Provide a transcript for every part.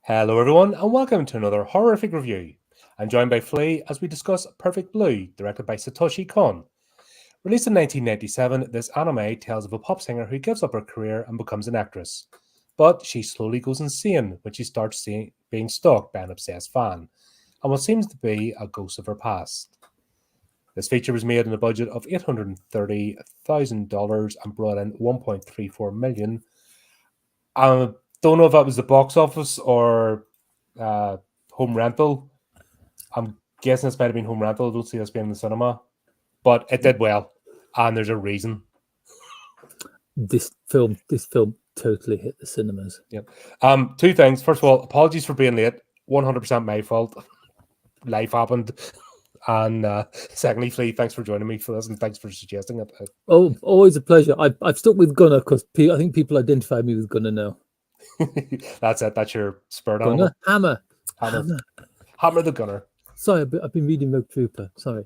Hello everyone and welcome to another horrific review. I'm joined by Flea as we discuss Perfect Blue, directed by Satoshi Kon. Released in 1997, this anime tells of a pop singer who gives up her career and becomes an actress. But she slowly goes insane when she starts being stalked by an obsessed fan, and what seems to be a ghost of her past. This feature was made on a budget of $830,000 and brought in $1.34 million. I don't know if that was the box office or home rental. I'm guessing this might have been home rental. I don't see this being in the cinema, but it did well, and there's a reason. This film totally hit the cinemas. Yep. Two things. First of all, apologies for being late. 100% my fault. Life happened. And secondly, Flea, thanks for joining me for this, and thanks for suggesting it. Oh, always a pleasure. I've stuck with Gunner because I think people identify me with Gunner now. That's it. That's your spirit Gunner, animal. Hammer. Hammer the Gunner. Sorry, I've been reading Rogue Trooper. Sorry.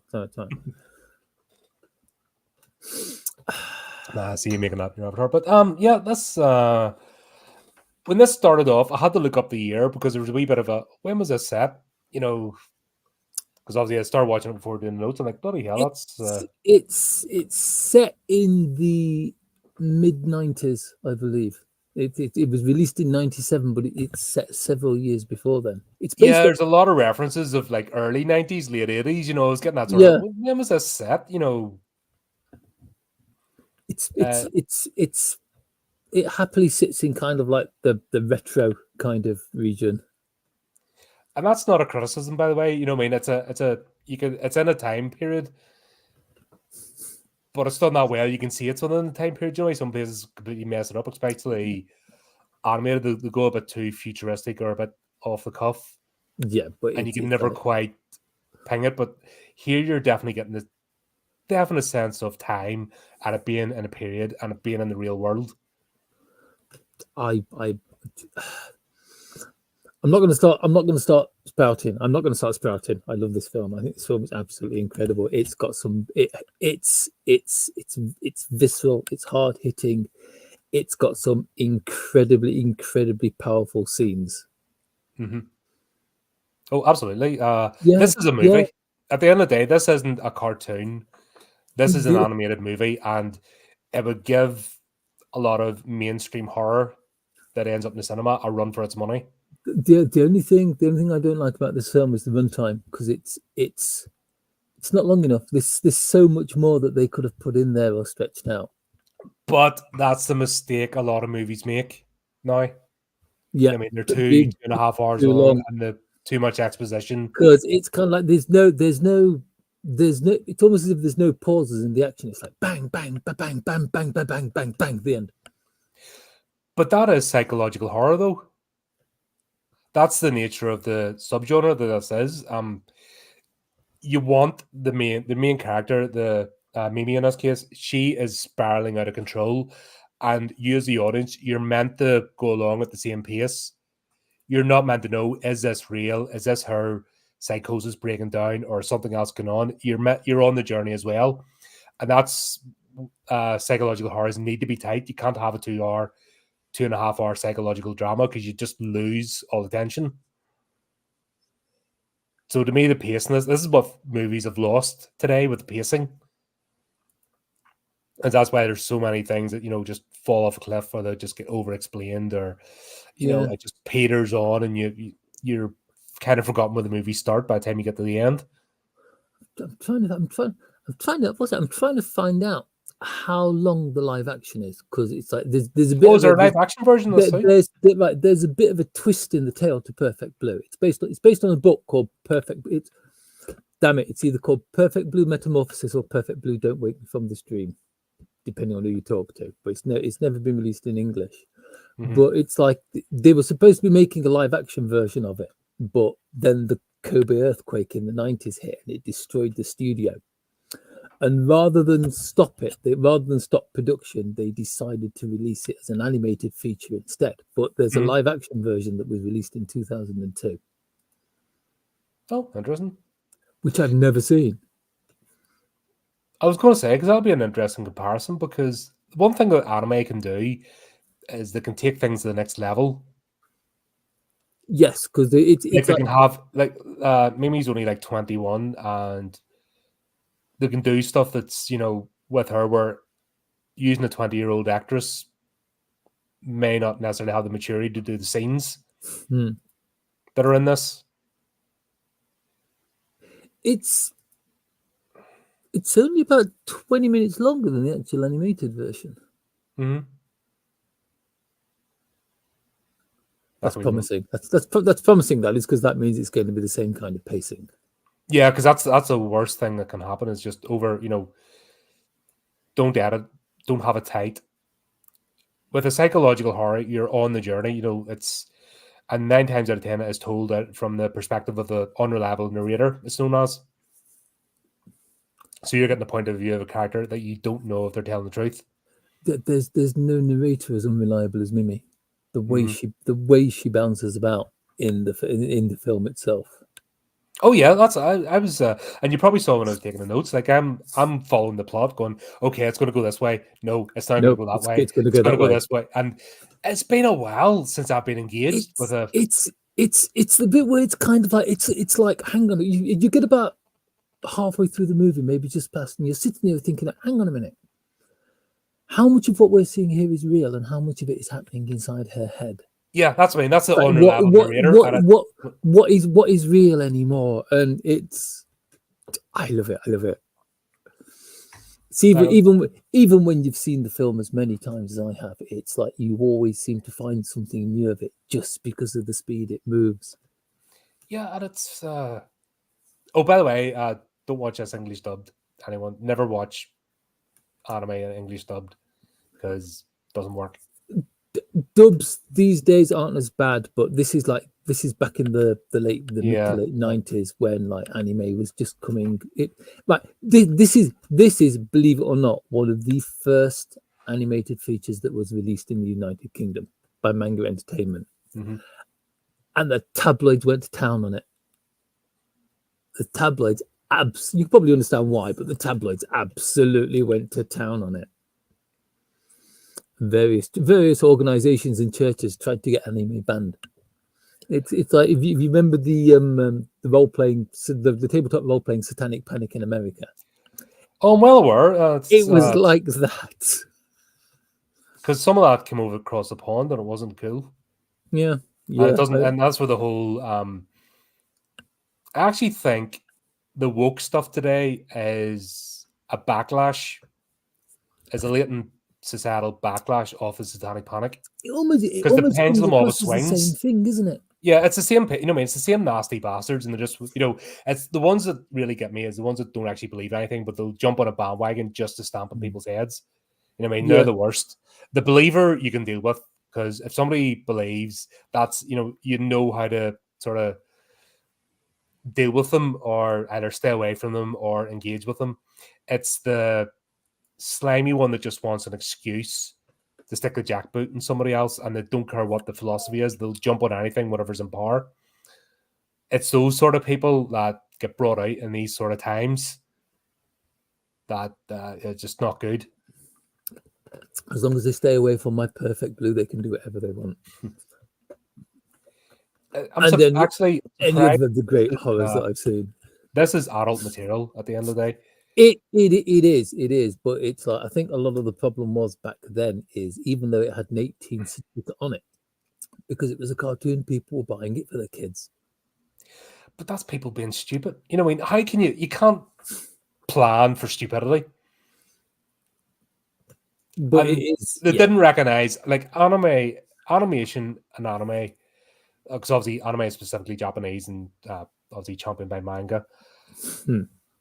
I see you making that your avatar. But yeah, that's when this started off, I had to look up the year because there was a wee bit of a when was this set? Because obviously I started watching it before doing the notes. I'm like, bloody hell, that's it's set in the mid-90s, I believe. It was released in 97, but it's set several years before then. There's a lot of references of like early 90s, late 80s. I was getting that sort of when was this set? It happily sits in kind of like the retro kind of region. And that's not a criticism, by the way. It's in a time period, but it's done that well. You can see it's within the time period. Some places completely mess it up, especially animated. They go a bit too futuristic or a bit off the cuff. Yeah, but you can never quite ping it. But here you're definitely getting the definite sense of time and it being in a period and it being in the real world. I'm not going to start spouting. I love this film. I think this film is absolutely incredible. It's got it's visceral. It's hard hitting. It's got some incredibly powerful scenes. Mm-hmm. Oh, absolutely. This is a movie. Yeah. At the end of the day, this isn't a cartoon. This is an animated movie, and it would give a lot of mainstream horror that ends up in the cinema a run for its money. The only thing I don't like about this film is the runtime, because it's not long enough. There's so much more that they could have put in there or stretched out. But that's the mistake a lot of movies make now. Yeah, I mean they're 2.5 hours long and too much exposition. Because it's kind of like there's no. It's almost as if there's no pauses in the action. It's like bang, bang, bang, bang, bang, bang, bang, bang, bang, bang, the end. But that is psychological horror, though. That's the nature of the subgenre that this is. You want the main character, the Mimi in this case, she is spiraling out of control, and you as the audience, you're meant to go along at the same pace. You're not meant to know, is this real? Is this her psychosis breaking down or something else going on? You're on the journey as well, and that's psychological horrors need to be tight. You can't have a 2.5 hour psychological drama because you just lose all the tension. So to me, the pacing this is what movies have lost today with the pacing, and that's why there's so many things that just fall off a cliff or they just get over explained or it just peters on and you're kind of forgotten where the movie start by the time you get to the end. I'm trying to find out how long the live action is, because it's like there's a bit. Is there a live action version of this? There's a bit of a twist in the tale to Perfect Blue. It's based on a book called Perfect. It's either called Perfect Blue Metamorphosis or Perfect Blue Don't Wake Me From This Dream, depending on who you talk to. But it's never been released in English. Mm-hmm. But it's like they were supposed to be making a live action version of it, but then the Kobe earthquake in the 90s hit and it destroyed the studio. And rather than stop production, they decided to release it as an animated feature instead. But there's a live action version that was released in 2002. Oh, interesting. Which I've never seen. I was going to say, because that'll be an interesting comparison, because one thing that anime can do is they can take things to the next level. Yes, because it's Like they like, can have like Mimi's only like 21, and they can do stuff that's with her where using a 20-year-old actress may not necessarily have the maturity to do the scenes that are in this. it's only about 20 minutes longer than the actual animated version. Mm-hmm. That's promising. That's promising. That is, because that means it's going to be the same kind of pacing. Yeah, because that's the worst thing that can happen is just over. Don't edit, don't have it tight. With a psychological horror, you're on the journey. It's and 9 times out of 10 it is told from the perspective of the unreliable narrator. It's known as. So you're getting the point of view of a character that you don't know if they're telling the truth. There's no narrator as unreliable as Mimi. The way she bounces about in the film itself. Oh yeah, I was, and you probably saw when I was taking the notes. Like I'm following the plot, going, okay, it's going to go this way. No, it's not going to go that way. It's going to go that way. This way. And it's been a while since I've been engaged with a. It's the bit where it's kind of like it's like, hang on, you get about halfway through the movie, maybe just past, and you're sitting there thinking, hang on a minute, how much of what we're seeing here is real, and how much of it is happening inside her head? Yeah, that's what I mean. That's the like, unreliable narrator. What is real anymore? And I love it. I love it. See, even when you've seen the film as many times as I have, it's like you always seem to find something new of it just because of the speed it moves. Yeah, and it's. Oh, by the way, don't watch this English dubbed. Anyone, never watch anime in English dubbed because it doesn't work. Dubs these days aren't as bad, but this is back in the mid to late 90s when like anime was just coming. This is, believe it or not, one of the first animated features that was released in the United Kingdom by Manga Entertainment, and the tabloids went to town on it. The tabloids you can probably understand why, but the tabloids absolutely went to town on it. Various organizations and churches tried to get anime banned. It's like if you remember the role playing, the tabletop role playing Satanic Panic in America. Oh, I'm well aware. It was like that because some of that came over across the pond and it wasn't cool. Yeah. And it doesn't, and that's where the whole. I actually think the woke stuff today is a backlash, is a latent societal backlash off the Satanic Panic. Because the pendulum always swings. The same thing, isn't it? Yeah, it's the same. It's the same nasty bastards, and they're just, it's the ones that really get me is the ones that don't actually believe anything, but they'll jump on a bandwagon just to stamp on people's heads. They're the worst. The believer you can deal with, because if somebody believes, that's you know how to sort of deal with them, or either stay away from them or engage with them. It's the slimy one that just wants an excuse to stick the jackboot in somebody else, and they don't care what the philosophy is. They'll jump on anything, whatever's in power. It's those sort of people that get brought out in these sort of times that it's just not good. As long as they stay away from my perfect blue, they can do whatever they want. Actually, any of the great horrors that I've seen. This is adult material at the end of the day. It is, but it's like, I think a lot of the problem was back then is, even though it had an 18 certificate on it, because it was a cartoon, people were buying it for their kids. But that's people being stupid. How can you can't plan for stupidity? But they didn't recognize like animation and anime, because obviously anime is specifically Japanese and obviously championed by manga.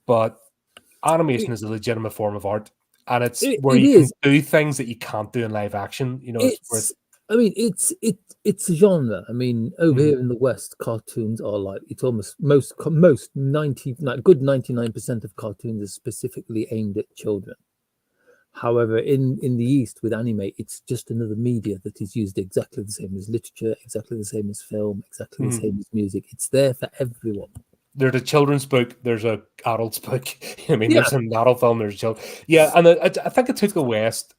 But animation is a legitimate form of art, and it's where you can do things that you can't do in live action. It's a genre. I mean, over here in the West, cartoons are like, it's almost most 99% of cartoons are specifically aimed at children. However, in the East with anime, it's just another media that is used exactly the same as literature, exactly the same as film, exactly the same as music. It's there for everyone. There's a children's book, there's a adult's book. There's an adult film, there's a child. Yeah, and I think it took the West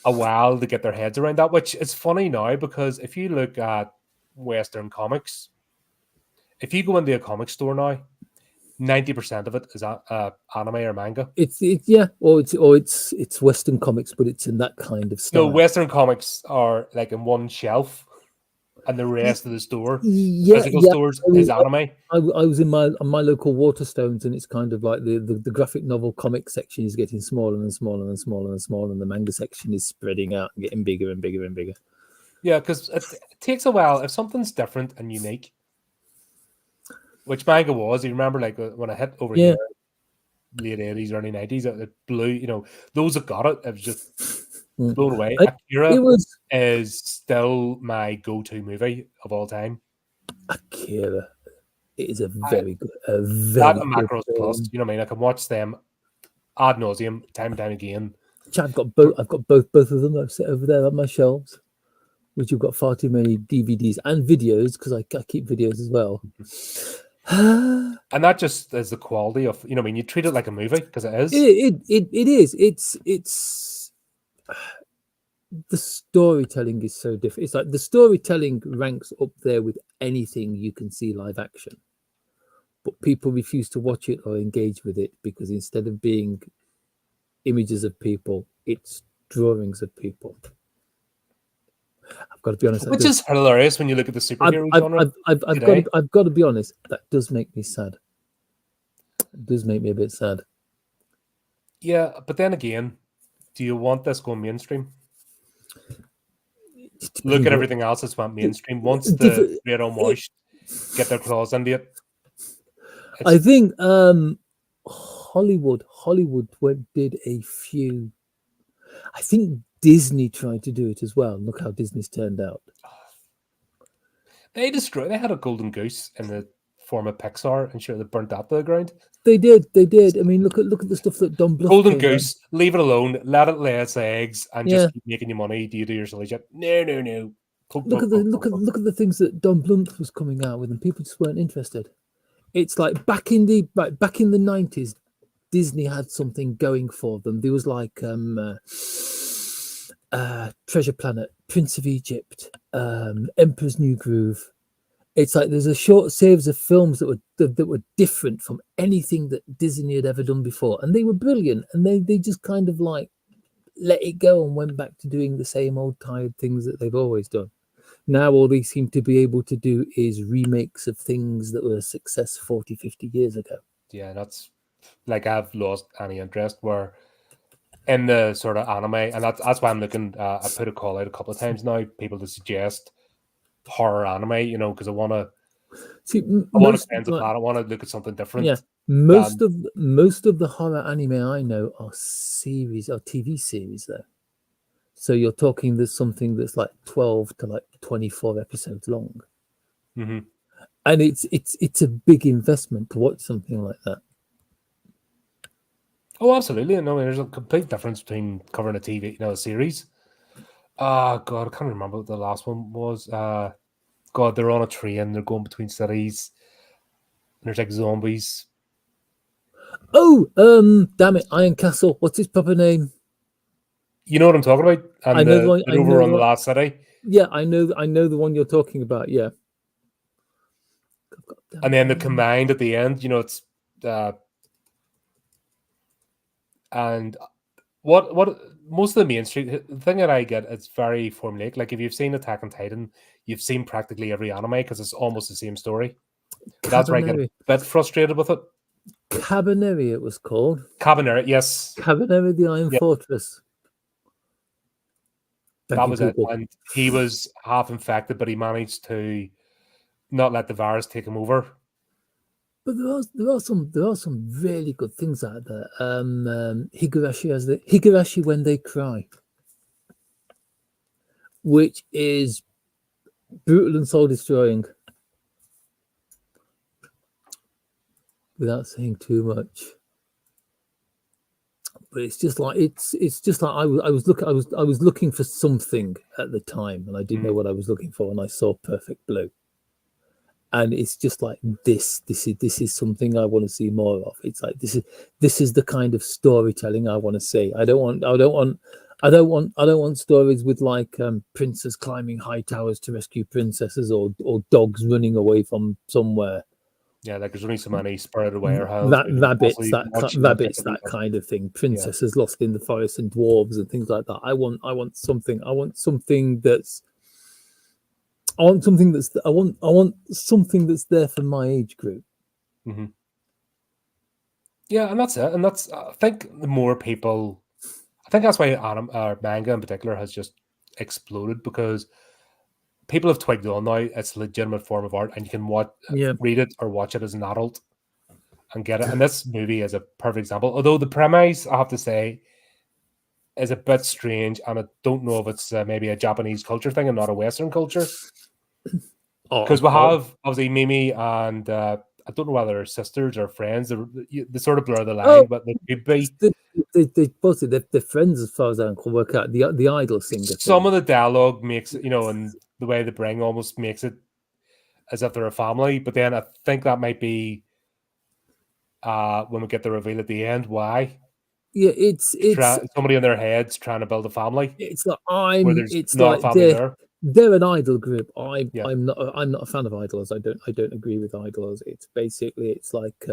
a while to get their heads around that, which is funny now, because if you look at Western comics. If you go into a comic store now, 90% of it is anime or manga. It's Western comics, but it's in that kind of No, style. Western comics are like in one shelf, and the rest of the store, physical stores, is anime. I was in my local Waterstones, and it's kind of like the graphic novel comic section is getting smaller and smaller and smaller and smaller, and the manga section is spreading out and getting bigger and bigger and bigger. Yeah, because it takes a while. If something's different and unique, which manga was, you remember, like when I hit over here, late 80s, early 90s, it blew, you know, those that got it, it was just blown away. Akira is still my go-to movie of all time. Akira, it is a very good, that and Macros Plus, you know what I mean? I can watch them ad nauseum, time and time again. I've got both of them. I've set over there on my shelves, which you've got far too many DVDs and videos, because I keep videos as well. And that just is the quality of, you know, I mean, you treat it like a movie, because it is. It is. It's the storytelling is so different. It's like the storytelling ranks up there with anything you can see live action, but people refuse to watch it or engage with it because instead of being images of people, it's drawings of people. I've got to be honest. Which is hilarious when you look at the superhero genre. I've got to be honest. That does make me sad. It does make me a bit sad. Yeah, but then again, do you want this going mainstream? Look at everything else that's went mainstream. Once the Red Moist get their claws into it. I think Hollywood did a few. I think Disney tried to do it as well. Look how Disney's turned out. They had a golden goose in the form of Pixar, and sure, they burnt that to the ground. They did. I mean, look at the stuff that Don Bluth. Golden goose, leave it alone, let it lay its eggs, and just keep making you money. Do you do your silly shit? No. Look at the things that Don Bluth was coming out with, and people just weren't interested. It's like back in the 90s, Disney had something going for them. There was like Treasure Planet, Prince of Egypt, Emperor's New Groove. It's like there's a short series of films that were different from anything that Disney had ever done before, and they were brilliant. And they just kind of like let it go and went back to doing the same old tired things that they've always done. Now all they seem to be able to do is remakes of things that were a success 40, 50 years ago. Yeah, that's like I've lost any interest where in the sort of anime, and that's why I'm looking. I put a call out a couple of times now, people to suggest horror anime, you know, because I want to look at something different. Yeah, most of the horror anime I know are series or TV series though. So you're talking there's something that's like 12 to like 24 episodes long, and it's a big investment to watch something like that. Oh, absolutely. No, there's a complete difference between covering a TV, you know, a series. God, I can't remember what the last one was. God, they're on a train, they're going between cities. There's like zombies. Oh, damn it, Iron Castle. What's his proper name? You know what I'm talking about? And I know the one. Over on the last city. Yeah, I know the one you're talking about. Yeah. And then the combined at the end, you know, it's and what most of the mainstream, the thing that I get, it's very formulaic. Like if you've seen Attack on Titan, you've seen practically every anime because it's almost the same story. That's where I get a bit frustrated with it. Cabaneri, it was called. Cabaneri, yes. Cabaneri, the Iron Fortress. That was it. And he was half infected, but he managed to not let the virus take him over. But there are some really good things out there. Higurashi has the Higurashi When They Cry, which is brutal and soul destroying. Without saying too much, but it's just like I was looking for something at the time, and I didn't know what I was looking for, and I saw Perfect Blue. And it's just like this is something I want to see more of. It's like this is the kind of storytelling I want to see. I don't want I don't want stories with like princes climbing high towers to rescue princesses, or dogs running away from somewhere. Yeah, like there's only so many Spirited Away or Howl's That Moving Castle you can watch, and that rabbits, type that of kind of thing. yeah. Princesses lost in the forest and dwarves and things like that. I want something. I want something that's something that's there for my age group. Mm-hmm. Yeah, and that's it. And that's I think the more people, I think that's why manga in particular has just exploded, because people have twigged on now. It's a legitimate form of art, and you can Yeah. read it or watch it as an adult and get it. And this movie is a perfect example. Although the premise, I have to say, is a bit strange, and I don't know if it's maybe a Japanese culture thing and not a Western culture. Because we have obviously Mimi and I don't know whether they're sisters or friends. They sort of blur the line, but they could be. They're friends as far as I can work out. The idol singer. Some of the dialogue makes it, and the way they bring almost makes it as if they're a family. But then I think that might be when we get the reveal at the end why. Yeah, it's somebody in their heads trying to build a family. It's like It's not a family there. They're an idol group. I'm Yeah. not a fan of idols. I don't agree with idols. It's basically it's like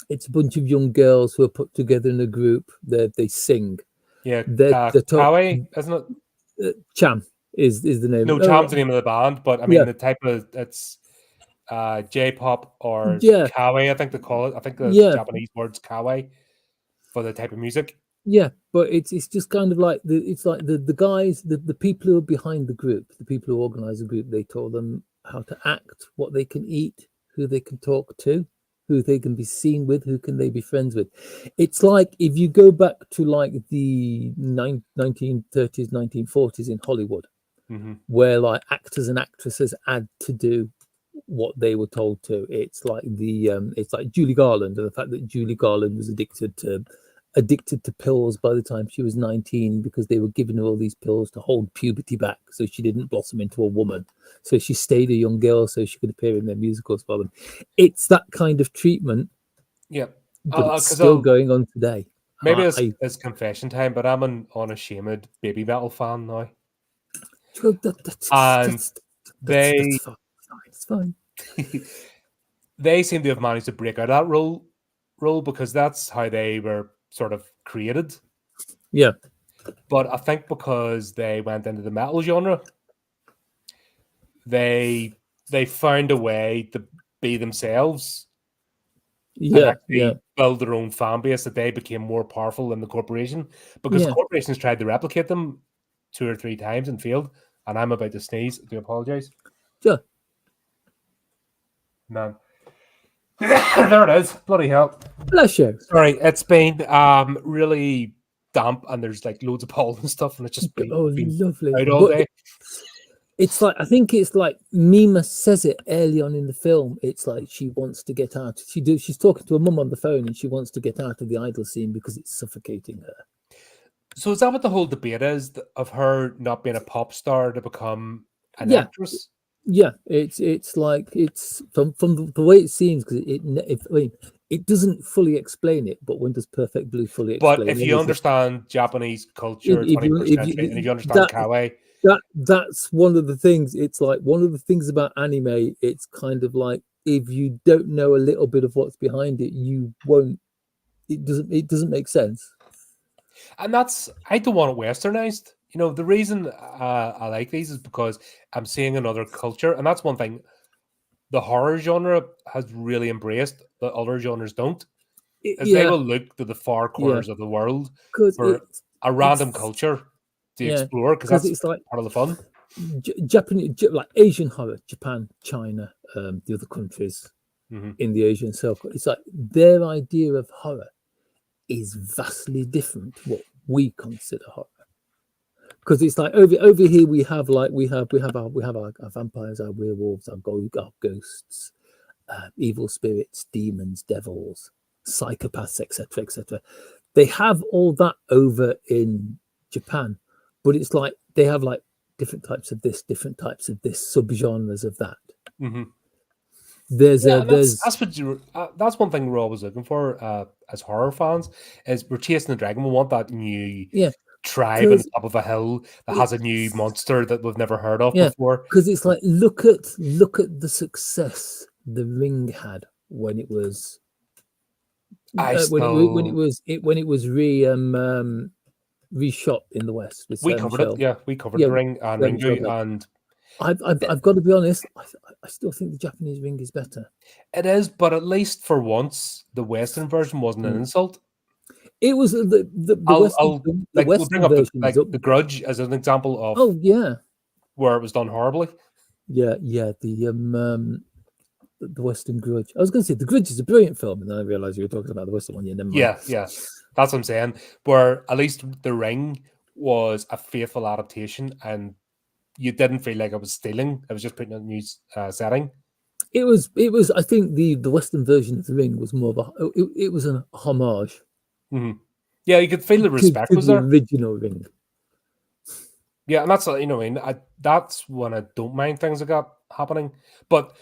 it's a bunch of young girls who are put together in a group. They sing. Yeah, they're Kawaii, isn't it? Cham is the name. No, Cham's the name of the band, but I mean the type of it's J-pop or kawaii, I think they call it. I think the Japanese word's kawaii for the type of music. Yeah, but it's just kind of like the guys, the people who are behind the group, the people who organize the group. They told them how to act, what they can eat, who they can talk to, who they can be seen with, who can they be friends with. It's like if you go back to like the 1930s, 1940s in Hollywood, where like actors and actresses had to do what they were told to. It's like it's like Julie Garland, and the fact that Julie Garland was addicted to pills by the time she was 19, because they were giving her all these pills to hold puberty back so she didn't blossom into a woman. So she stayed a young girl so she could appear in their musicals for them. It's that kind of treatment. Yeah. But it's still going on today. Maybe it's confession time, but I'm an unashamed baby metal fan now. That's fine. It's fine. They seem to have managed to break out of that role because that's how they were sort of created. Yeah. But I think because they went into the metal genre, they found a way to be themselves. Yeah. Build their own fan base, that they became more powerful than the corporation, because corporations tried to replicate them 2 or 3 times and failed. And I'm about to sneeze. I do apologize. Yeah. Man. There it is. Bloody hell. Bless you. Sorry, it's been really damp, and there's like loads of pollen and stuff, and it's just been lovely out all day. It's like, I think it's like Mima says it early on in the film. It's like she wants to get out. She's talking to her mum on the phone, and she wants to get out of the idol scene because it's suffocating her. So is that what the whole debate is, of her not being a pop star to become an actress? Yeah, it's like, it's from the way it seems, because it doesn't fully explain it, but when does Perfect Blue fully explain it? But if you understand Japanese culture, 21st century, and if you understand kawaii, that's one of the things. It's like one of the things about anime. It's kind of like, if you don't know a little bit of what's behind it, you won't. It doesn't make sense. And I don't want it westernized. The reason I like these is because I'm seeing another culture, and that's one thing the horror genre has really embraced that other genres don't. They will look to the far corners of the world for a random culture to explore, because that's it's like part of the fun. Japanese, like Asian horror, Japan, China, the other countries in the Asian circle. It's like their idea of horror is vastly different to what we consider horror. Because it's like over here we have our vampires, our werewolves, our ghosts, evil spirits, demons, devils, psychopaths, etc., etc. They have all that over in Japan, but it's like they have like different types of this, subgenres of that. There's Yeah, a and there's that's what that's one thing we're always looking for as horror fans is we're chasing the dragon. We want that new yeah, tribe on the because top of a hill that has a new monster that we've never heard of yeah, before. because it's like look at the success the Ring had when it was I when it still was when it was reshot in the West with we Sarah covered it. Michelle. Yeah, we covered Yeah, the ring and Sarah Michelle Ringu, Gellar. and I've got to be honest. I still think the Japanese Ring is better. it is. But at least for once, the Western version wasn't an Mm. insult. It was I'll the like we'll bring Western up version is up. the Grudge as an example of Oh yeah, where it was done horribly. yeah. The Western Grudge. I was going to say the Grudge is a brilliant film, and then I realized you were talking about the Western one. Yeah, never mind. Yeah, that's what I'm saying. Where at least the Ring was a faithful adaptation, and you didn't feel like it was stealing. It was just putting in a new setting. It was. I think the Western version of the Ring was more of a. It was a homage Mm-hmm. Yeah, you could feel the respect to was the there. original Ring. Yeah, and that's you know, I mean, that's when I don't mind things like that happening. But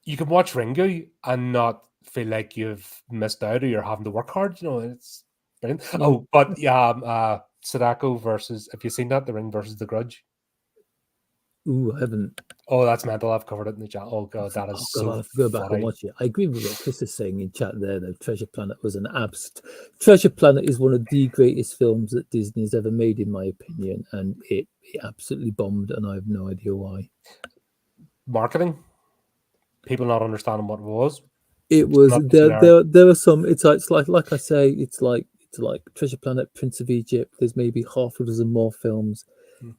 you can watch Ringu and not feel like you've missed out or you're having to work hard. You know, it's brilliant. Yeah. Oh, but yeah, Sadako versus have you seen that? The Ring versus the Grudge. Ooh, I haven't. Oh, that's mental. I've covered it in the chat. Oh god, that Oh is God, I'll so have to go back and funny. watch it. I agree with what Chris is saying in chat there. Though Treasure Planet was an abs. Treasure Planet is one of the greatest films that Disney has ever made, in my opinion, and it absolutely bombed, and I have no idea why. Marketing, people not understanding what it was. It was Not generic. there are some. It's like I say. It's like Treasure Planet, Prince of Egypt. There's maybe half a dozen more films.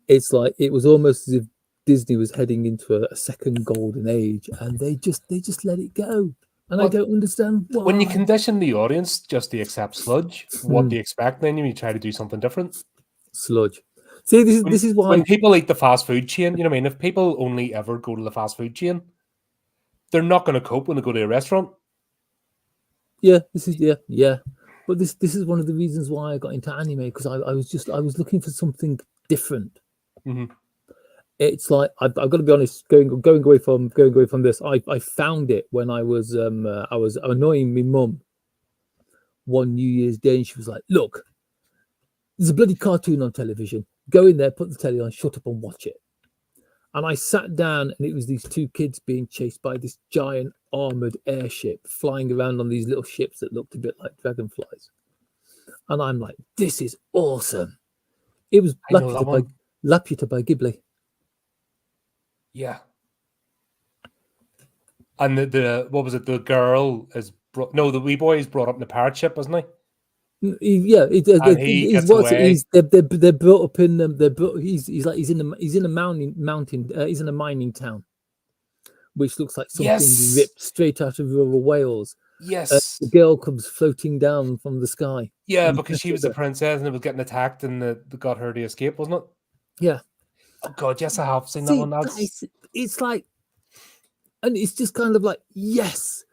It's like it was almost as if Disney was heading into a second golden age, and they just let it go. And I Well, don't understand why. when you condition the audience just to accept sludge, what do you expect then? You try to do something different. Sludge. See, this is why When people eat the fast food chain, you know what I mean? If people only ever go to the fast food chain, they're not going to cope when they go to a restaurant. yeah, But this is one of the reasons why I got into anime, because I was looking for something different. Mm-hmm. It's like I've got to be honest. Going away from this, I found it when I was annoying my mum one New Year's Day, and she was like, "Look, there's a bloody cartoon on television. Go in there, put the telly on, shut up, and watch it." And I sat down, and it was these two kids being chased by this giant armored airship flying around on these little ships that looked a bit like dragonflies. And I'm like, "This is awesome!" It was I know that one. Laputa by Ghibli. Yeah. And the what was it? The girl is the wee boy is brought up in a parrot ship, isn't he? Yeah, And he he's gets what's it? away. They're brought up in he's in a mountain he's in a mining town, which looks like something Yes. ripped straight out of rural Wales. Yes. The girl comes floating down from the sky. Yeah, because she was the princess and it was getting attacked and the got her to escape, wasn't it? Yeah. Oh god, yes, I have seen that one. It's like, and it's just kind of like, yes.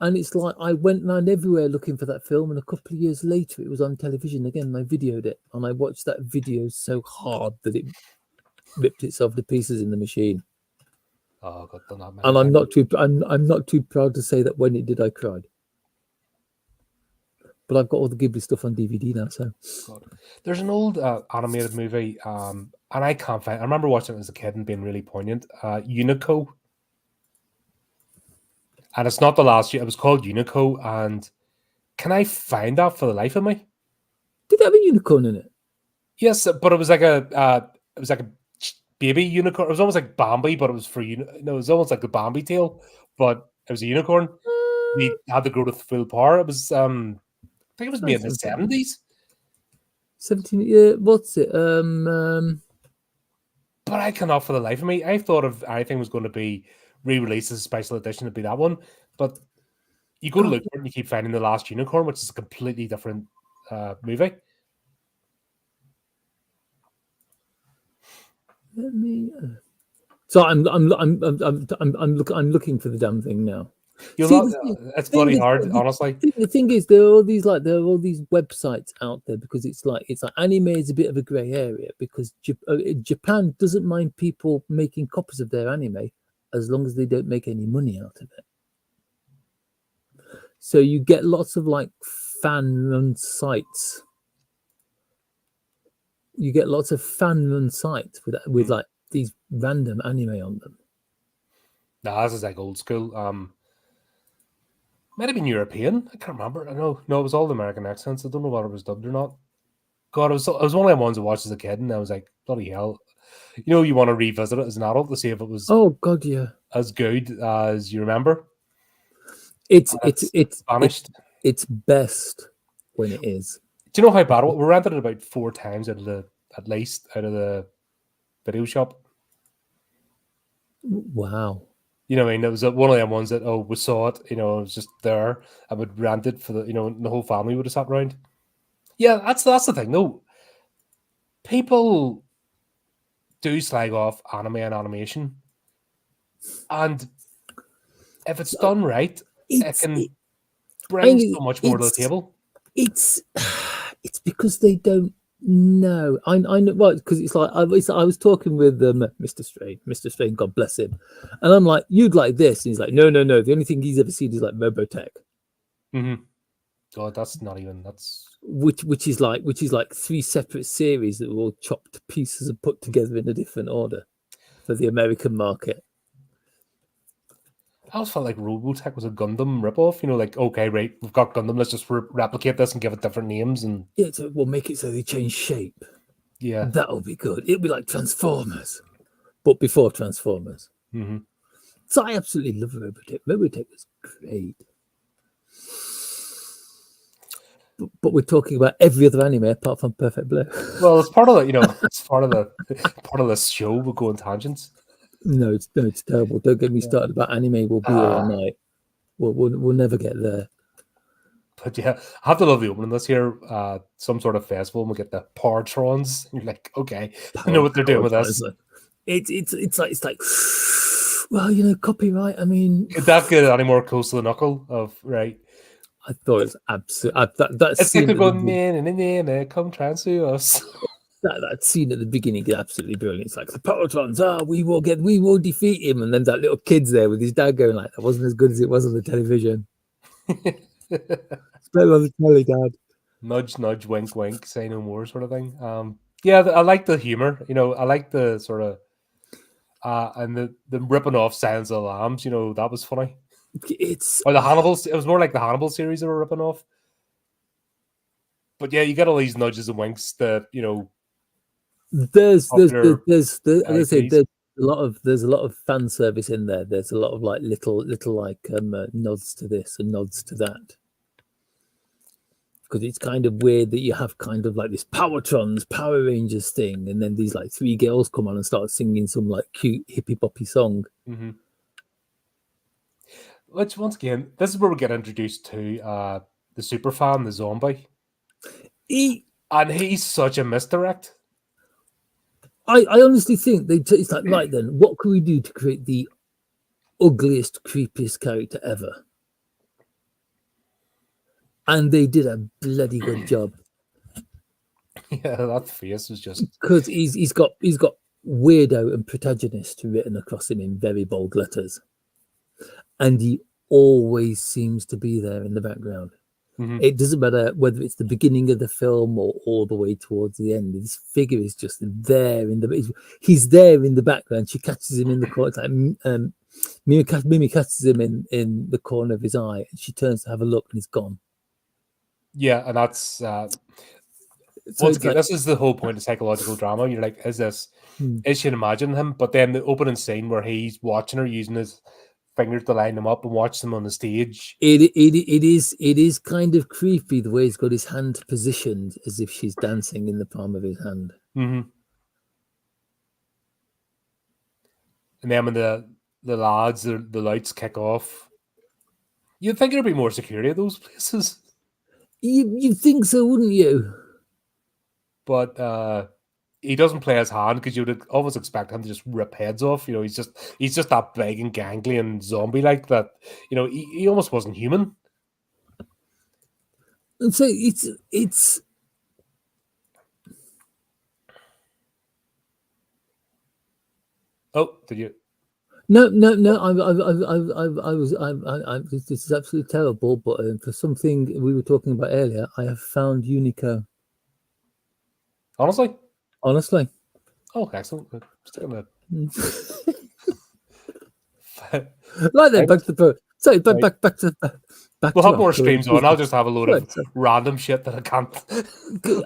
And it's like I went around everywhere looking for that film, and a couple of years later it was on television again, and I videoed it, and I watched that video so hard that it ripped itself to pieces in the machine. Oh god, done that many And times. I'm not too proud to say that when it did I cried. But I've got all the Ghibli stuff on DVD now, so God. There's an old animated movie, and I can't find. I remember watching it as a kid and being really poignant. Unico, and it's not the last year. It was called Unico, and can I find that for the life of me? did it have a unicorn in it? Yes, but it was like a baby unicorn. It was almost like Bambi, but it was for no, it was almost like the Bambi tail, but it was a unicorn. He had to grow to full power. It was I think it was made in the 70s. 17 yeah, what's it? But I cannot for the life of me. I thought if anything was going to be re-released as a special edition, it'd be that one. But you go to look for it and you keep finding The Last Unicorn, which is a completely different movie. Let me. So I'm looking for the damn thing now. It's bloody hard, honestly. The thing is, there are all these websites out there, because it's like anime is a bit of a grey area, because Japan doesn't mind people making copies of their anime as long as they don't make any money out of it. So you get lots of like fan-run sites. You get lots of fan-run sites with like these random anime on them. Nah, this is like old school. Might have been European. I can't remember. I know. No, it was all the American accents. I don't know whether it was dubbed or not. God, it was one of the ones I watched as a kid, and I was like, bloody hell. You know, you want to revisit it as an adult to see if it was Oh God, yeah. as good as you remember. It's vanished. It's best when it is. Do you know how bad it was? We rented it about 4 times at least out of the video shop. Wow. You know what I mean? It was one of them ones that, we saw it, you know, it was just there. I would rent it for the whole family would have sat around. Yeah, that's the thing, though. People do slag off anime and animation. And if it's done right, it can bring so much more to the table. It's because they don't know. I know, well, because it's like I was talking with Mr. Strain, God bless him, and I'm like, you'd like this, and he's like, no. The only thing he's ever seen is like Robotech. Mm-hmm. God, that's which is like 3 separate series that were all chopped to pieces and put together in a different order for the American market. I always felt like Robotech was a Gundam ripoff. You know, like, okay, right, we've got Gundam, let's just replicate this and give it different names. And yeah, so we'll make it so they change shape. Yeah. That'll be good. It'll be like Transformers, but before Transformers. Mm-hmm. So I absolutely love Robotech. Robotech was great. But we're talking about every other anime apart from Perfect Blue. Well, it's part of the, it's part of the show. We'll go on tangents. No, it's terrible. Don't get me started about anime. We'll be here all night. We'll never get there. But yeah, I have to love the opening this year. Some sort of festival, and we'll get the Powertrons. You're like, okay, I know what they're doing with this. It's like, well, copyright. I mean, could that get any more close to the knuckle of right? I thought it was absolutely. It's like they're going, man, come try and sue us. That scene at the beginning is absolutely brilliant. It's like the Powertrons, we will defeat him, and then that little kid's there with his dad going like, that wasn't as good as it was on the television. It's better on the telly, Dad. Nudge, nudge, wink, wink, say no more, sort of thing. Yeah, I like the humor. I like the sort of, and the ripping off Silence of the Lambs. That was funny. Or the Hannibal. It was more like the Hannibal series they were ripping off. But yeah, you get all these nudges and winks that there's a lot of fan service in there. There's a lot of like little like nods to this and nods to that, because it's kind of weird that you have kind of like this Powertrons, Power Rangers thing, and then these like 3 girls come on and start singing some like cute hippie boppy song. Mm-hmm. Which once again, this is where we get introduced to the super fan, the zombie. And he's such a misdirect. I honestly think it's like, right then, what can we do to create the ugliest, creepiest character ever? And they did a bloody good job. Yeah, that face was just because he's got weirdo and protagonist written across him in very bold letters, and he always seems to be there in the background. Mm-hmm. It doesn't matter whether it's the beginning of the film or all the way towards the end. This figure is just there he's there in the background. She catches him in the corner. Like, Mimi catches him in the corner of his eye, and she turns to have a look, and he's gone. Yeah, and that's once again, this is the whole point of psychological drama. You're like, is she imagine him? But then the opening scene where he's watching her using his fingers to line them up and watch them on the stage. It is kind of creepy the way he's got his hand positioned as if she's dancing in the palm of his hand. Mm-hmm. And then when the lads, the lights kick off, you'd think there'd be more security at those places. You'd think so, wouldn't you? But he doesn't play his hand, because you would always expect him to just rip heads off. He's just that big and gangly and zombie like that. He almost wasn't human. And so it's oh, did you? No. This is absolutely terrible. But for something we were talking about earlier, I have found Unico. Honestly. Honestly. Oh, excellent. Still gonna... Right then, back to the sorry, Right. back to We'll to have more streams on. I'll just have a load of Sorry. random shit that I can't.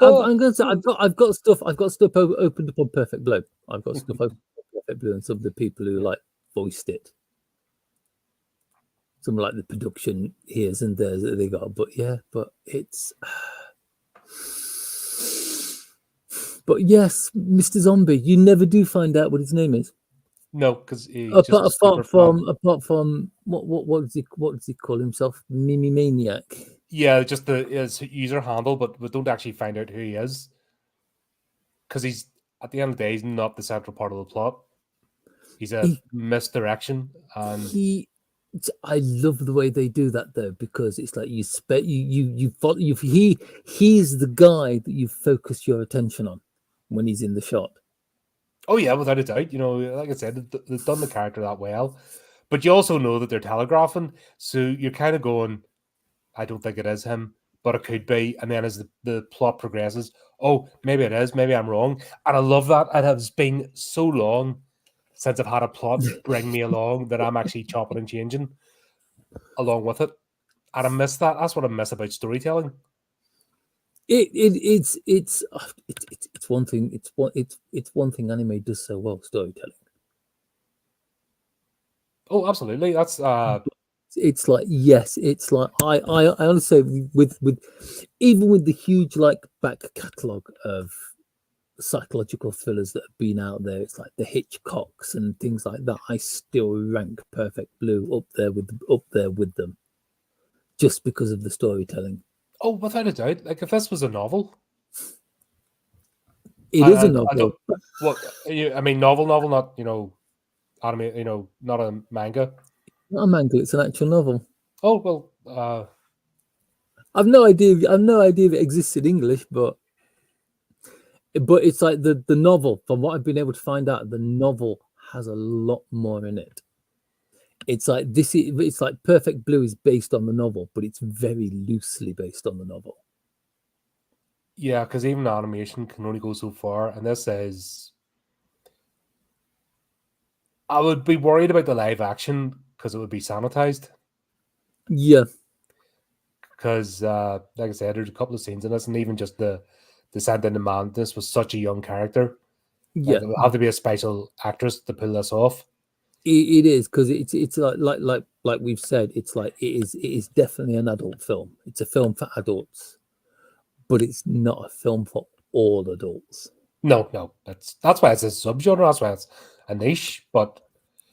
I'm going to say I've got stuff opened up on Perfect Blue. I've got stuff open on Perfect Blue, and some of the people who like voiced it. Some like the production here's and there's that they got, but yeah, but it's. But yes, Mr. Zombie, you never do find out what his name is. No, because he's Apart just a from what does he call himself? Mimi Maniac. Yeah, just his user handle, but we don't actually find out who he is. Because he's at the end of the day, he's not the central part of the plot. He's a misdirection, and I love the way they do that though, because it's like you follow he's the guy that you focus your attention on when he's in the shot. Oh yeah, without a doubt. You know, like I said, they've done the character that well, but you also know that they're telegraphing, so you're kind of going, I don't think it is him, but it could be. And then as the plot progresses, oh, maybe it is, maybe I'm wrong. And I love that. It has been so long since I've had a plot bring me along that I'm actually chopping and changing along with it. And I miss that. That's what I miss about storytelling. It's one thing. It's one thing anime does so well, storytelling. Oh, absolutely. That's it's like, yes, it's like I honestly say with even with the huge like back catalogue of psychological thrillers that have been out there, it's like the Hitchcocks and things like that, I still rank Perfect Blue up there with them, just because of the storytelling. Oh, without a doubt. Like if this was a novel, it is a novel. I mean, novel, not anime, not a manga. Not a manga, it's an actual novel. Oh well, I've no idea if it exists in English, but it's like the novel. From what I've been able to find out, the novel has a lot more in it. It's like it's like Perfect Blue is based on the novel, but it's very loosely based on the novel. Yeah, because even animation can only go so far, and this is. I would be worried about the live action because it would be sanitized. Yeah. Because, like I said, there's a couple of scenes in this, and even just the descent into madness was such a young character. Yeah, like, it would have to be a special actress to pull this off. It is, because it's like we've said, it's like it is definitely an adult film. It's a film for adults, but it's not a film for all adults. No, that's why it's a subgenre. That's why it's a niche. But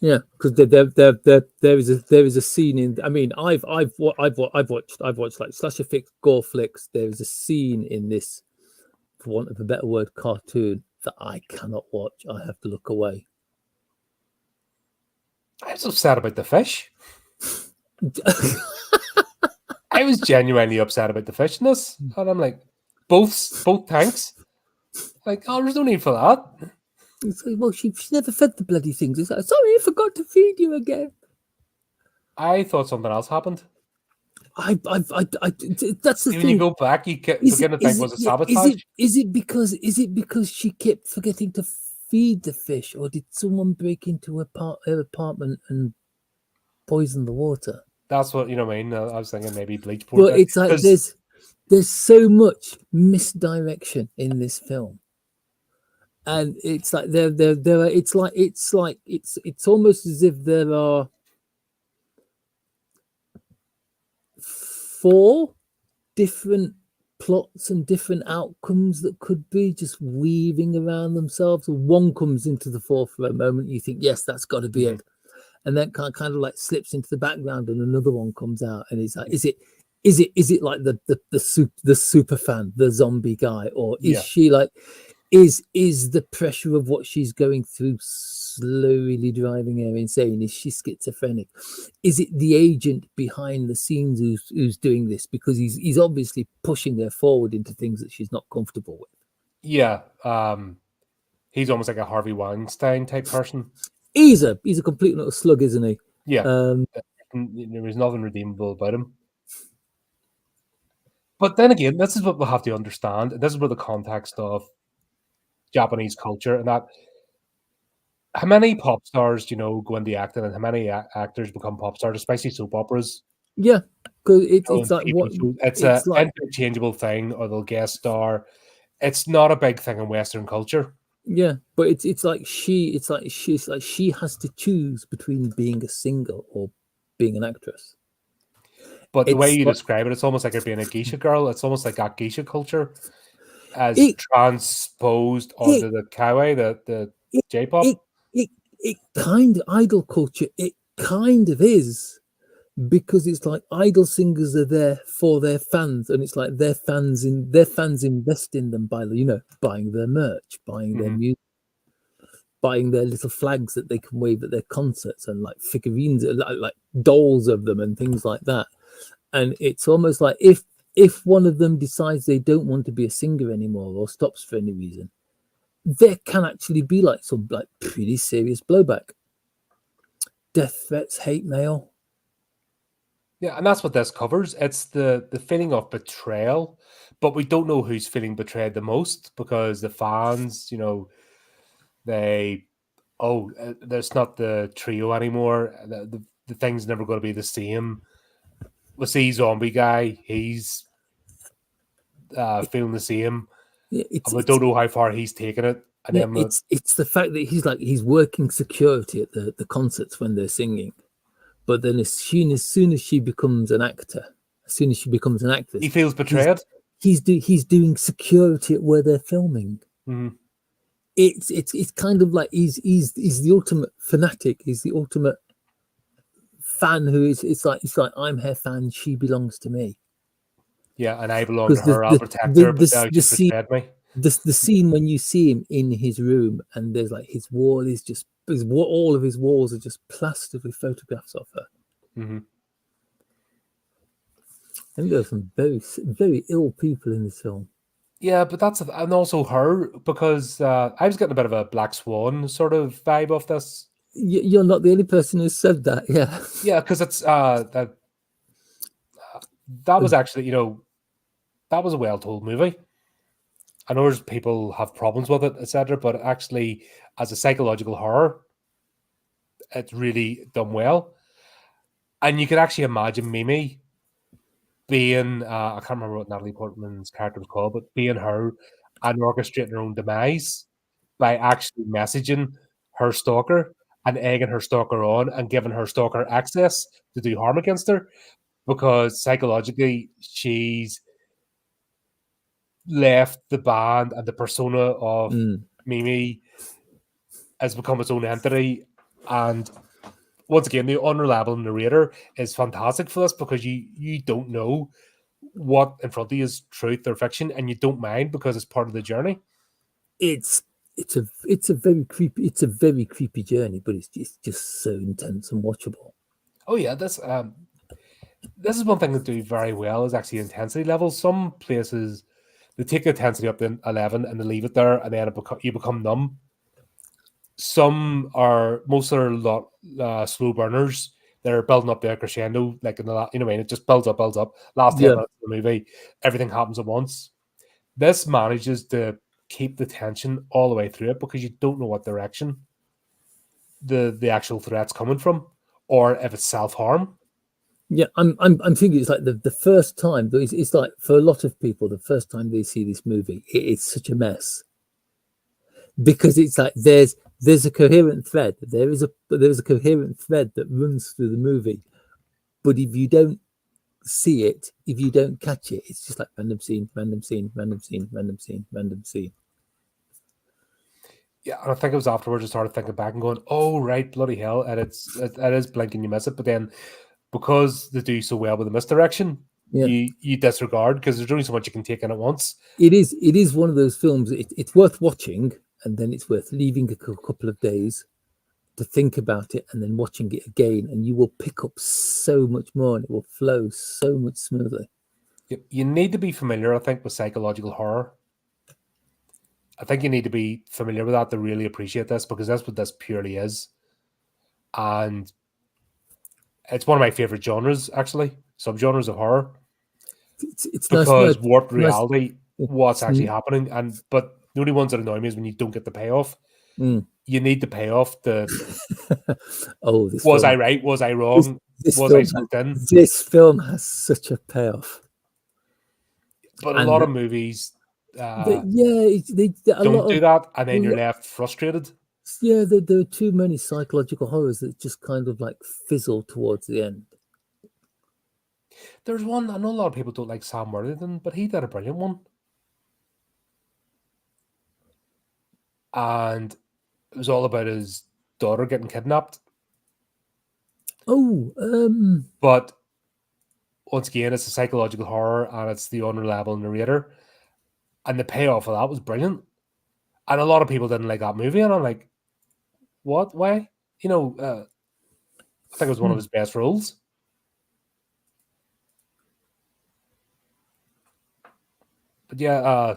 yeah, because there is a scene in. I mean, I've watched like slasher flicks, gore flicks. There is a scene in this, for want of a better word, cartoon that I cannot watch. I have to look away. I was upset about the fish. I was genuinely upset about the fish in this, and I'm like, both tanks. Like, oh, there's no need for that. It's like, well, she never fed the bloody things. It's like, sorry, I forgot to feed you again. I thought something else happened. That's the thing. When you go back, you begin to think, was it sabotage? Is it because she kept forgetting to feed the fish, or did someone break into her apartment and poison the water? That's what, I mean. I was thinking maybe bleach. Well, it's like there's so much misdirection in this film, and it's like there are. It's almost as if there are 4 different plots and different outcomes that could be just weaving around themselves. One comes into the fore for a moment, you think, yes, that's got to be it, and then kind of like slips into the background, and another one comes out, and it's like, is it like the super fan, the zombie guy, or is she like, is the pressure of what she's going through slowly driving her insane? Is she schizophrenic? Is it the agent behind the scenes who's doing this, because he's obviously pushing her forward into things that she's not comfortable with? Yeah, he's almost like a Harvey Weinstein type person. He's a complete little slug, isn't he? Yeah, there was nothing redeemable about him. But then again, this is what we'll have to understand, and this is where the context of Japanese culture and that how many pop stars, go into acting, and how many actors become pop stars, especially soap operas. Yeah, because it's And like what it's it's a like. interchangeable thing, or they'll guest star. It's not a big thing in Western culture. Yeah, but it's like she's like she has to choose between being a singer or being an actress. But the way It's you like describe it, it's almost like you're being a geisha girl. It's almost like that geisha culture as it transposed it onto the kawaii, the it it J-pop. it kind of idol culture. It kind of is because it's like idol singers are there for their fans, and it's like their fans invest in them by buying their merch, buying their Mhm. music, buying their little flags that they can wave at their concerts, and like figurines, like dolls of them and things like that. And it's almost like if one of them decides they don't want to be a singer anymore or stops for any reason, there can actually be like some like pretty serious blowback, death threats, hate mail. Yeah, and that's what this covers. It's the feeling of betrayal, but we don't know who's feeling betrayed the most because the fans, they there's not the trio anymore. The thing's never going to be the same. We see zombie guy, he's feeling the same, Yeah, and we don't know how far he's taken it. And yeah, then it's the fact that he's working security at the concerts when they're singing, but then as soon as she becomes an actor, as soon as she becomes an he actress, feels he's betrayed. he's doing security at where they're filming. Mhm. It's kind of like he's the ultimate fanatic. He's the ultimate fan who is it's like I'm her fan. She belongs to me. Yeah, and I belong to Because her. I'll protect her, but now the she's scene betrayed me. the scene when you see him in his room and there's like his wall is just all of his walls are just plastered with photographs of her. Hmm. I think there are some very very ill people in this film. Yeah, but and also her because I was getting a bit of a Black Swan sort of vibe off this. You're not the only person who said that. Yeah. Yeah, because it's that was actually that was a well told movie. I know there's people have problems with it, etc., but actually, as a psychological horror, it's really done well. And you could actually imagine Mimi being I can't remember what Natalie Portman's character was called, but being her and orchestrating her own demise by actually messaging her stalker and egging her stalker on and giving her stalker access to do harm against her because psychologically she's left the band and the persona of Mm. Mimi has become its own entity. And once again, the unreliable narrator is fantastic for this because you don't know what in front of you is truth or fiction, and you don't mind because it's part of the journey. It's it's a very creepy journey, but it's just so intense and watchable. Oh yeah, this is one thing they do very well is actually intensity levels. Some places they take the intensity up to 11 and they leave it there, and then you become numb. Some are most are a lot slow burners. They're building up their crescendo, like in the what I mean, it just builds up, builds up. Last 10 Yeah, minutes of the movie, everything happens at once. This manages to keep the tension all the way through it because you don't know what direction the actual threat's coming from, or if it's self harm. yeah. I'm thinking it's like the first time. It's like for a lot of people, the first time they see this movie, it's such a mess because it's like there's a coherent thread. There is a coherent thread that runs through the movie, but if you don't see it, if you don't catch it, it's just like random scene, random scene, random scene, random scene, random scene. Yeah, and I think it was afterwards I started thinking back and going, "Oh right, bloody hell!" And it is blink and you miss it. But then because they do so well with the misdirection, Yeah, you disregard because there's only so much you can take in at once. it is one of those films. It's worth watching, and then it's worth leaving a couple of days to think about it, and then watching it again, and you will pick up so much more, and it will flow so much smoothly. You need to be familiar, I think, with psychological horror. I think you need to be familiar with that to really appreciate this because that's what this purely is. and it's one of my favorite genres, actually, subgenres of horror, It's nice. No, because warped nice. reality, what's It's actually happening, but the only ones that annoy me is when you don't get the payoff. Mm. You need the payoff. Oh, this Was film. I right? Was I wrong? This Was I film sucked in? This film has such a payoff. But a And lot of movies a don't lot do of that, and then you're left frustrated. there are too many psychological horrors that just kind of like fizzle towards the end. There's one, I know a lot of people don't like Sam Worthington, but he did a brilliant one. And it was all about his daughter getting kidnapped. Oh, But once again, it's a psychological horror, and it's the unreliable narrator. And the payoff of that was brilliant. And a lot of people didn't like that movie, and I'm like, what? Why? I think it was one of his best roles. But yeah,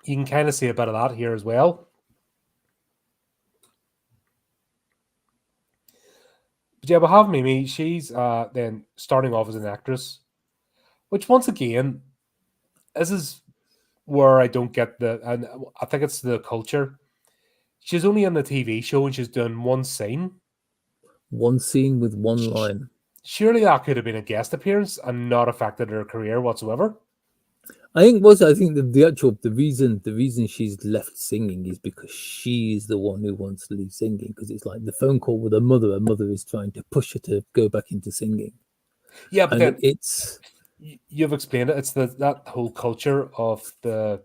you can kind of see a bit of that here as well. But yeah, we have Mimi. She's then starting off as an actress, which once again, this is where I don't get and I think it's the culture. She's only on the TV show and she's done one scene. One scene with one line. Surely that could have been a guest appearance and not affected her career whatsoever. I think the reason she's left singing is because she's the one who wants to leave singing, because it's like the phone call with her mother is trying to push her to go back into singing. Yeah, but and then you've explained it. It's that whole culture of the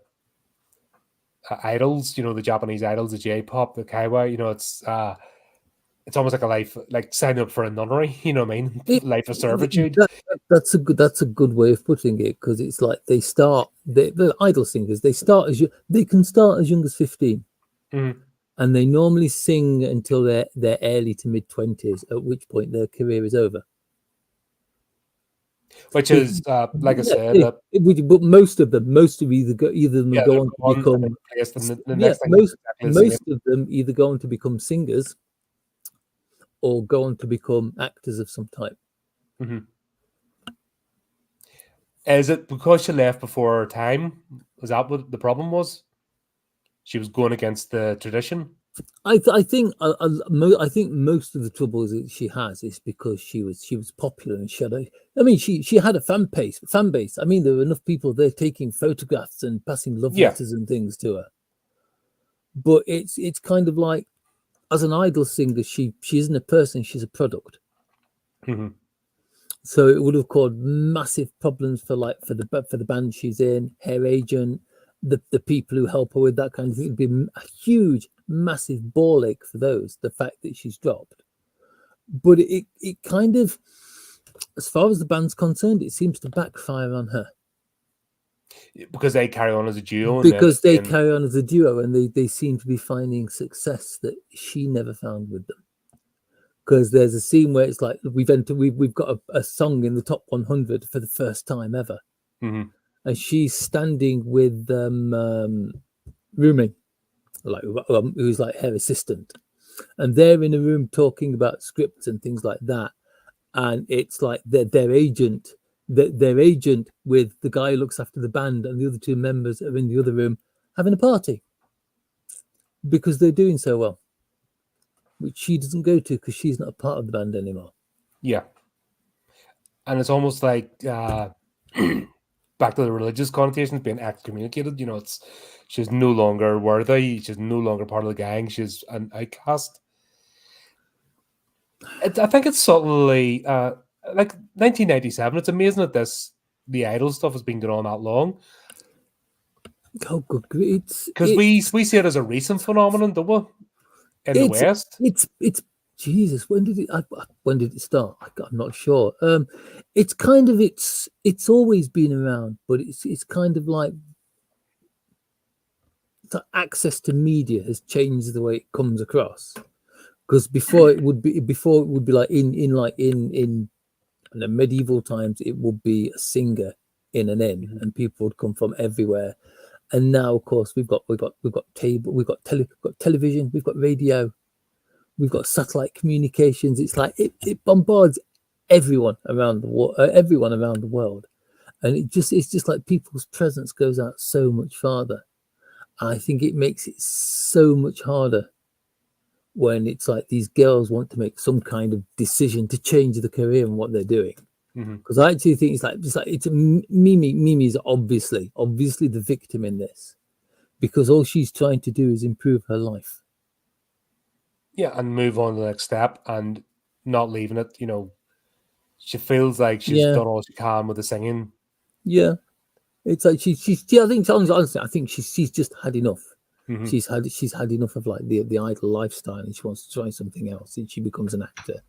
idols, the Japanese idols, the J-pop, the Kaiwa. It's almost like a life, like signing up for a nunnery. You know what I mean? Life of servitude. That's a good way of putting it, because it's like the idol singers. They can start as young as 15, and they normally sing until their early to mid 20s, at which point their career is over. Which is, like I said, but most of them either go on to become. Most of them either go on to become singers or go on to become actors of some type. Mm-hmm. Is it because she left before her time? Is that what the problem was? She was going against the tradition. I think most of the trouble that she has is because she was popular and she had a fan base. I mean, there were enough people there taking photographs and passing love letters and things to her. But it's kind of like, as an idol singer, she isn't a person; she's a product. Mm-hmm. So it would have caused massive problems for the band she's in, her agent, the people who help her with that kind of thing. It'd be a huge, massive ball ache for those. The fact that she's dropped, but it kind of, as far as the band's concerned, it seems to backfire on her. Because they carry on as a duo. And they seem to be finding success that she never found with them. Because there's a scene where it's like we've got a song in the top 100 for the first time ever, and she's standing with Rumi, who's like her assistant, and they're in a room talking about scripts and things like that, and it's like their agent with the guy who looks after the band and the other two members are in the other room having a party because they're doing so well, which she doesn't go to because she's not a part of the band anymore. Yeah. And it's almost like back to the religious connotations, being excommunicated. She's no longer worthy. She's no longer part of the gang. She's an outcast. I think it's subtly like 1997. It's amazing that the idol stuff has been going on that long. Oh, good. Because we see it as a recent phenomenon, don't we? In the West, it's Jesus. When did it start? I'm not sure. It's kind of it's always been around, but it's kind of like the access to media has changed the way it comes across. Because before it would be like in the medieval times, it would be a singer in an inn, and people would come from everywhere. And now, of course, we've got television, we've got radio. We've got satellite communications. It's like it bombards everyone around the world, and it's just like people's presence goes out so much farther. I think it makes it so much harder when it's like these girls want to make some kind of decision to change the career and what they're doing. Because I actually think it's Mimi is obviously the victim in this, because all she's trying to do is improve her life. Yeah, and move on to the next step and not leaving it. She feels like she's done all she can with the singing. Yeah, it's like I think honestly, I think she's just had enough. She's had enough of like the idle lifestyle, and she wants to try something else. And she becomes an actor,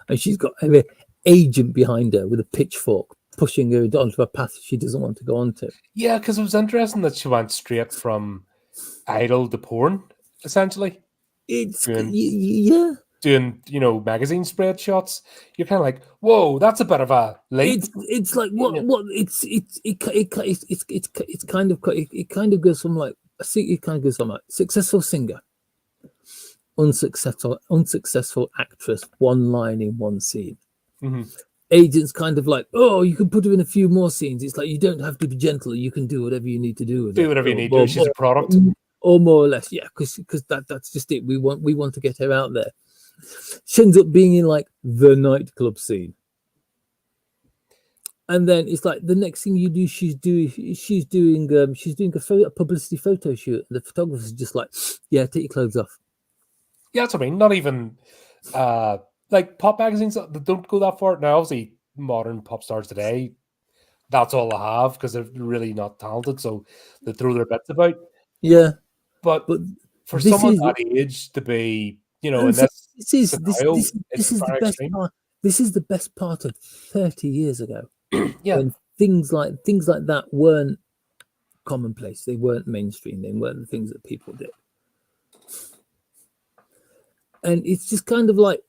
and she's got an agent behind her with a pitchfork pushing her onto a path she doesn't want to go onto. Yeah, because it was interesting that she went straight from idol to porn, essentially. It's doing magazine spread shots. You're kind of like, whoa, that's a bit of a leap. It's like what it's kind of goes from like successful singer, unsuccessful actress, one line in one scene. Agents kind of like, oh, you can put her in a few more scenes. It's like, you don't have to be gentle. You can do whatever you need to do with do whatever you need to do. She's a product, or more or less, yeah. Because that's just it. We want to get her out there. She ends up being in like the nightclub scene, and then it's like the next thing you do, she's doing a publicity photo shoot. And the photographer's just like, yeah, take your clothes off. Yeah, that's what I mean. Not even like pop magazines that don't go that far. Now, obviously, modern pop stars today, that's all they have because they're really not talented, so they throw their bits about. Yeah, but for someone that age to be, in this scenario, this is the best part. This is the best part of 30 years ago. Yeah, when things like that weren't commonplace. They weren't mainstream. They weren't the things that people did. And it's just kind of like,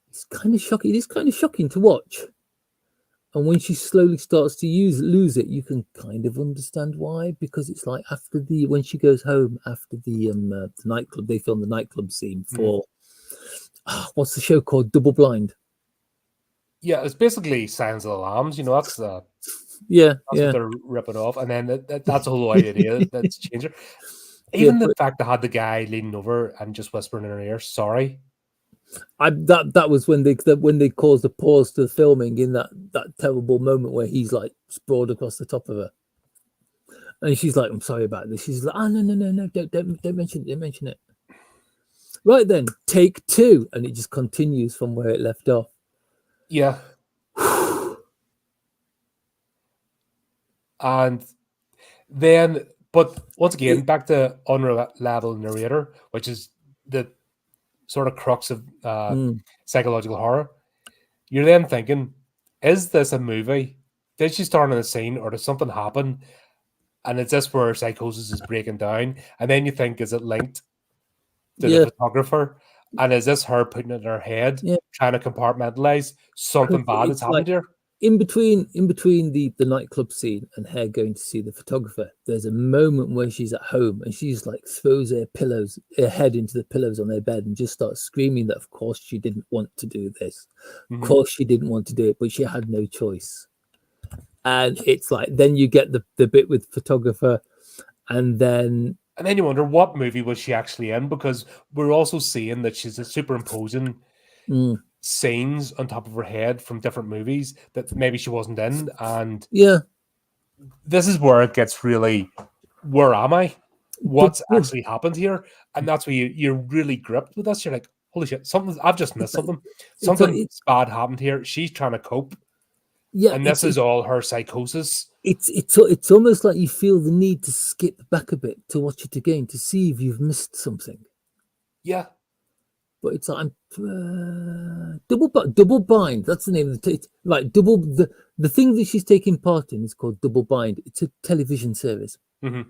it's kind of shocking. It is kind of shocking to watch. And when she slowly starts to lose it, you can kind of understand why, because it's like when she goes home after the nightclub, they film the nightclub scene for what's the show called? Double Blind. Yeah, it's basically Silence of the Lambs. That's what they're ripping off, and then that's the whole idea that's changed her. Even the fact they had the guy leaning over and just whispering in her ear, "Sorry." That was when they caused a pause to the filming in that terrible moment where he's like sprawled across the top of her, and she's like, "I'm sorry about this." She's like, "Oh no, don't mention it." Right then, take two, and it just continues from where it left off. Yeah. And then, but once again, back to unreliable narrator, which is the sort of crux of psychological horror. You're then thinking, is this a movie? Did she start on a scene, or does something happen? And is this where psychosis is breaking down? And then you think, is it linked to the photographer? And is this her putting it in her head, trying to compartmentalize something bad that's happened to her? In between the nightclub scene and her going to see the photographer, there's a moment where she's at home and she's like throws her head into the pillows on her bed and just starts screaming that of course she didn't want to do this. Of course she didn't want to do it, but she had no choice. And it's like, then you get the bit with photographer, and then you wonder, what movie was she actually in? Because we're also seeing that she's superimposing scenes on top of her head from different movies that maybe she wasn't in. And this is where it gets really, where am I? What's actually happened here? And that's where you're really gripped with this. You're like, holy shit, I've just missed something. Something bad happened here. She's trying to cope. Yeah, and this is all her psychosis. It's almost like you feel the need to skip back a bit to watch it again to see if you've missed something. Yeah, but it's like double bind. That's the name of the thing that she's taking part in is called Double Bind. It's a television service. But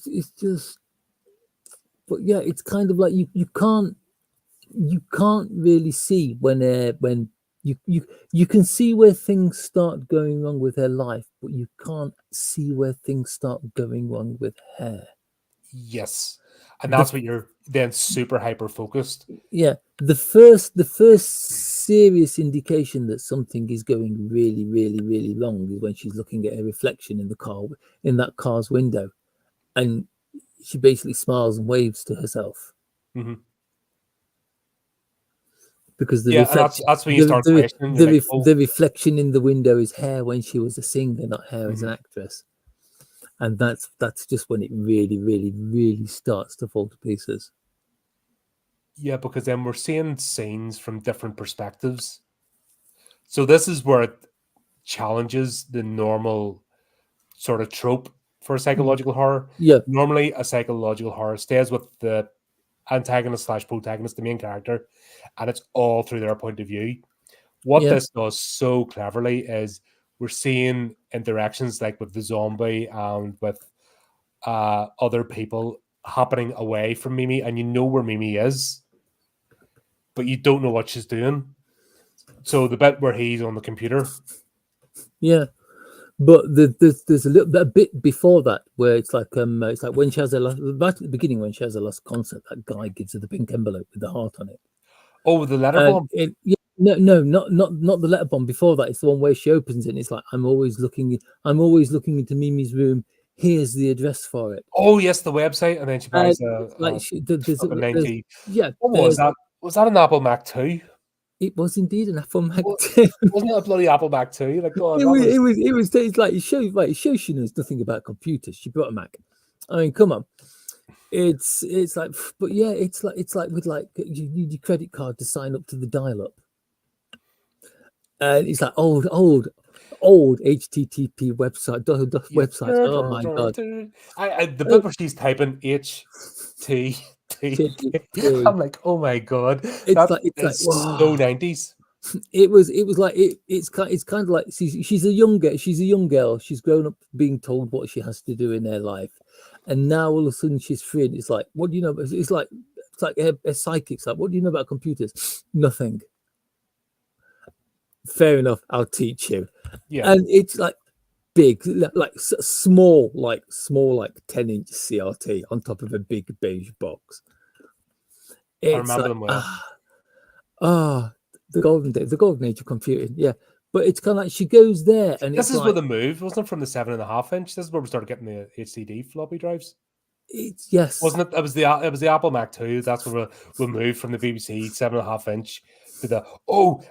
it's just, but yeah, it's kind of like you can't really see when you can see where things start going wrong with her life, but you can't see where things start going wrong with her. Yes. And The that's what you're then super hyper focused. Yeah, the first serious indication that something is going really, really, really wrong is when she's looking at her reflection in the car, in that car's window, and she basically smiles and waves to herself Hmm. because the Yeah, and reflection, that's when you start questioning. You're like, oh, the reflection in the window is her when she was a singer, not her as an actress, and that's just when it really, really, really starts to fall to pieces. yeah, because then we're seeing scenes from different perspectives. So this is where it challenges the normal sort of trope for psychological horror. Yeah, Normally, a psychological horror stays with the antagonist slash protagonist, the main character, and it's all through their point of view. What yeah, this does so cleverly is we're seeing interactions like with the zombie and with other people happening away from Mimi, and you know where Mimi is, but you don't know what she's doing. So the bit where he's on the computer, yeah. But there's a bit before that where it's like when she has a last, right at the beginning when she has a last concert, that guy gives her the pink envelope with the heart on it. oh, the letter And bomb. no, not the letter bomb. Before that, it's the one where she opens it. And it's like I'm always looking into Mimi's room. Here's the address for it. Oh yes, the website, and then she And buys it's like a there's 90. yeah, What was there's that? Was that an Apple Mac 2? it was indeed an Apple Mac Wa- 2. Wasn't it a bloody Apple Mac 2? Like, God, It that was, was. it's like it shows she knows nothing about computers. She brought a Mac. I mean, come on. It's like, but yeah, it's like with like you need your credit card to sign up to the dial-up, and it's like old HTTP Yeah. websites. Oh my god, The oh, bit where she's typing HTTP. TTP. I'm like, oh my God, It's that like is so wow. 90s. It was like it's kind of like she's a young girl. She's a young girl. She's grown up being told what she has to do in her life, and now all of a sudden she's free. And it's like, what do you know? It's like a psychic's like, what do you know about computers? Nothing. Fair enough. I'll teach you. Yeah. And it's like big, small, like 10-inch CRT on top of a big beige box. I It's remember like them well. the golden day, the golden age of computing. Yeah, but it's kind of like she goes there, and This it's is where like the move wasn't it, from the 7.5 inch. This is where we started getting the HDD floppy drives. it's yes, Wasn't it? It was the Apple Mac 2. That's where we moved from the BBC 7.5 inch to the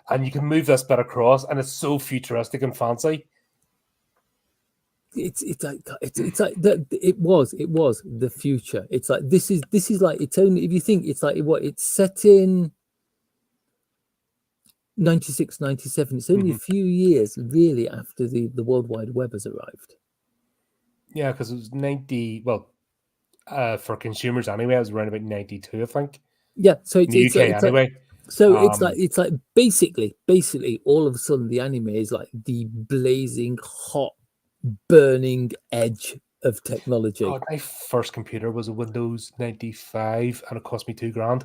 and you can move this bit across, and it's so futuristic and fancy. it's like that. It was the future. It's like this is like it's only if you think it's like what it's set in 96, 97. It's only a Mhm. few years really after the World Wide Web has arrived. Yeah, because it was 90. Well, for consumers anyway, it was around about 92, I think. Yeah, so In the UK it's like anyway. so Um, it's like basically all of a sudden the anime is like the blazing hot burning edge of technology. God, my first computer was a Windows 95, and it cost me $2,000.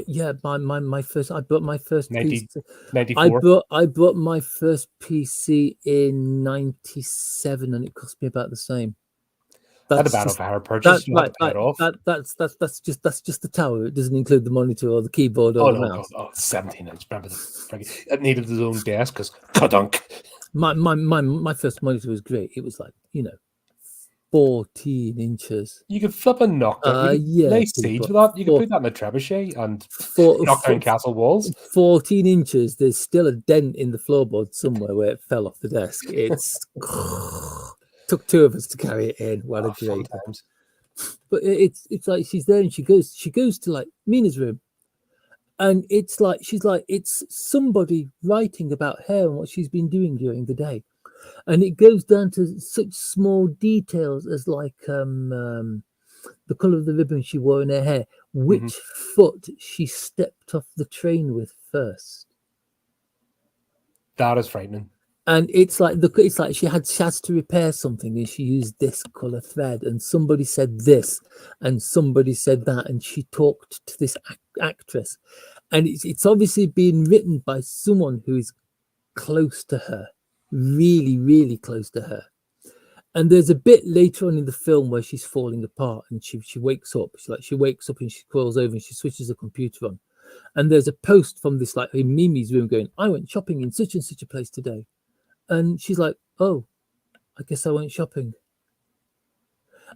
Yeah, my first I bought my first 90, PC. 94. I bought my first PC in 97 and it cost me about the same. I had a That's bad just off hire that purchase. You had to right, pay it off. that's just the tower. It doesn't include the monitor or the keyboard or Oh the no, God, mouse. 17 inch. Remember the it needed its own desk because kadunk. My first monitor was great. It was like 14 inches. You could flip and knock down. You could Yeah, lay good siege boy. with that. You could Four, put that in a trebuchet and four, knock down four, castle walls. 14 inches. There's still a dent in the floorboard somewhere where it fell off the desk. It's took two of us to carry it in. What a Fun great! times. But it's like she's there and she goes to like Mina's room, and it's like she's like it's somebody writing about her and what she's been doing during the day, and it goes down to such small details as like the color of the ribbon she wore in her hair, Hmm. which foot she stepped off the train with first. That is frightening. And it's like she has to repair something and she used this color thread and somebody said this and somebody said that and she talked to this actress and it's obviously being written by someone who is close to her, really close to her. And there's a bit later on in the film where she's falling apart, and she wakes up. She wakes up and she crawls over and she switches the computer on. And there's a post from this like in Mimi's room going, "I went shopping in such and such a place today," and she's like, "Oh, I guess I went shopping."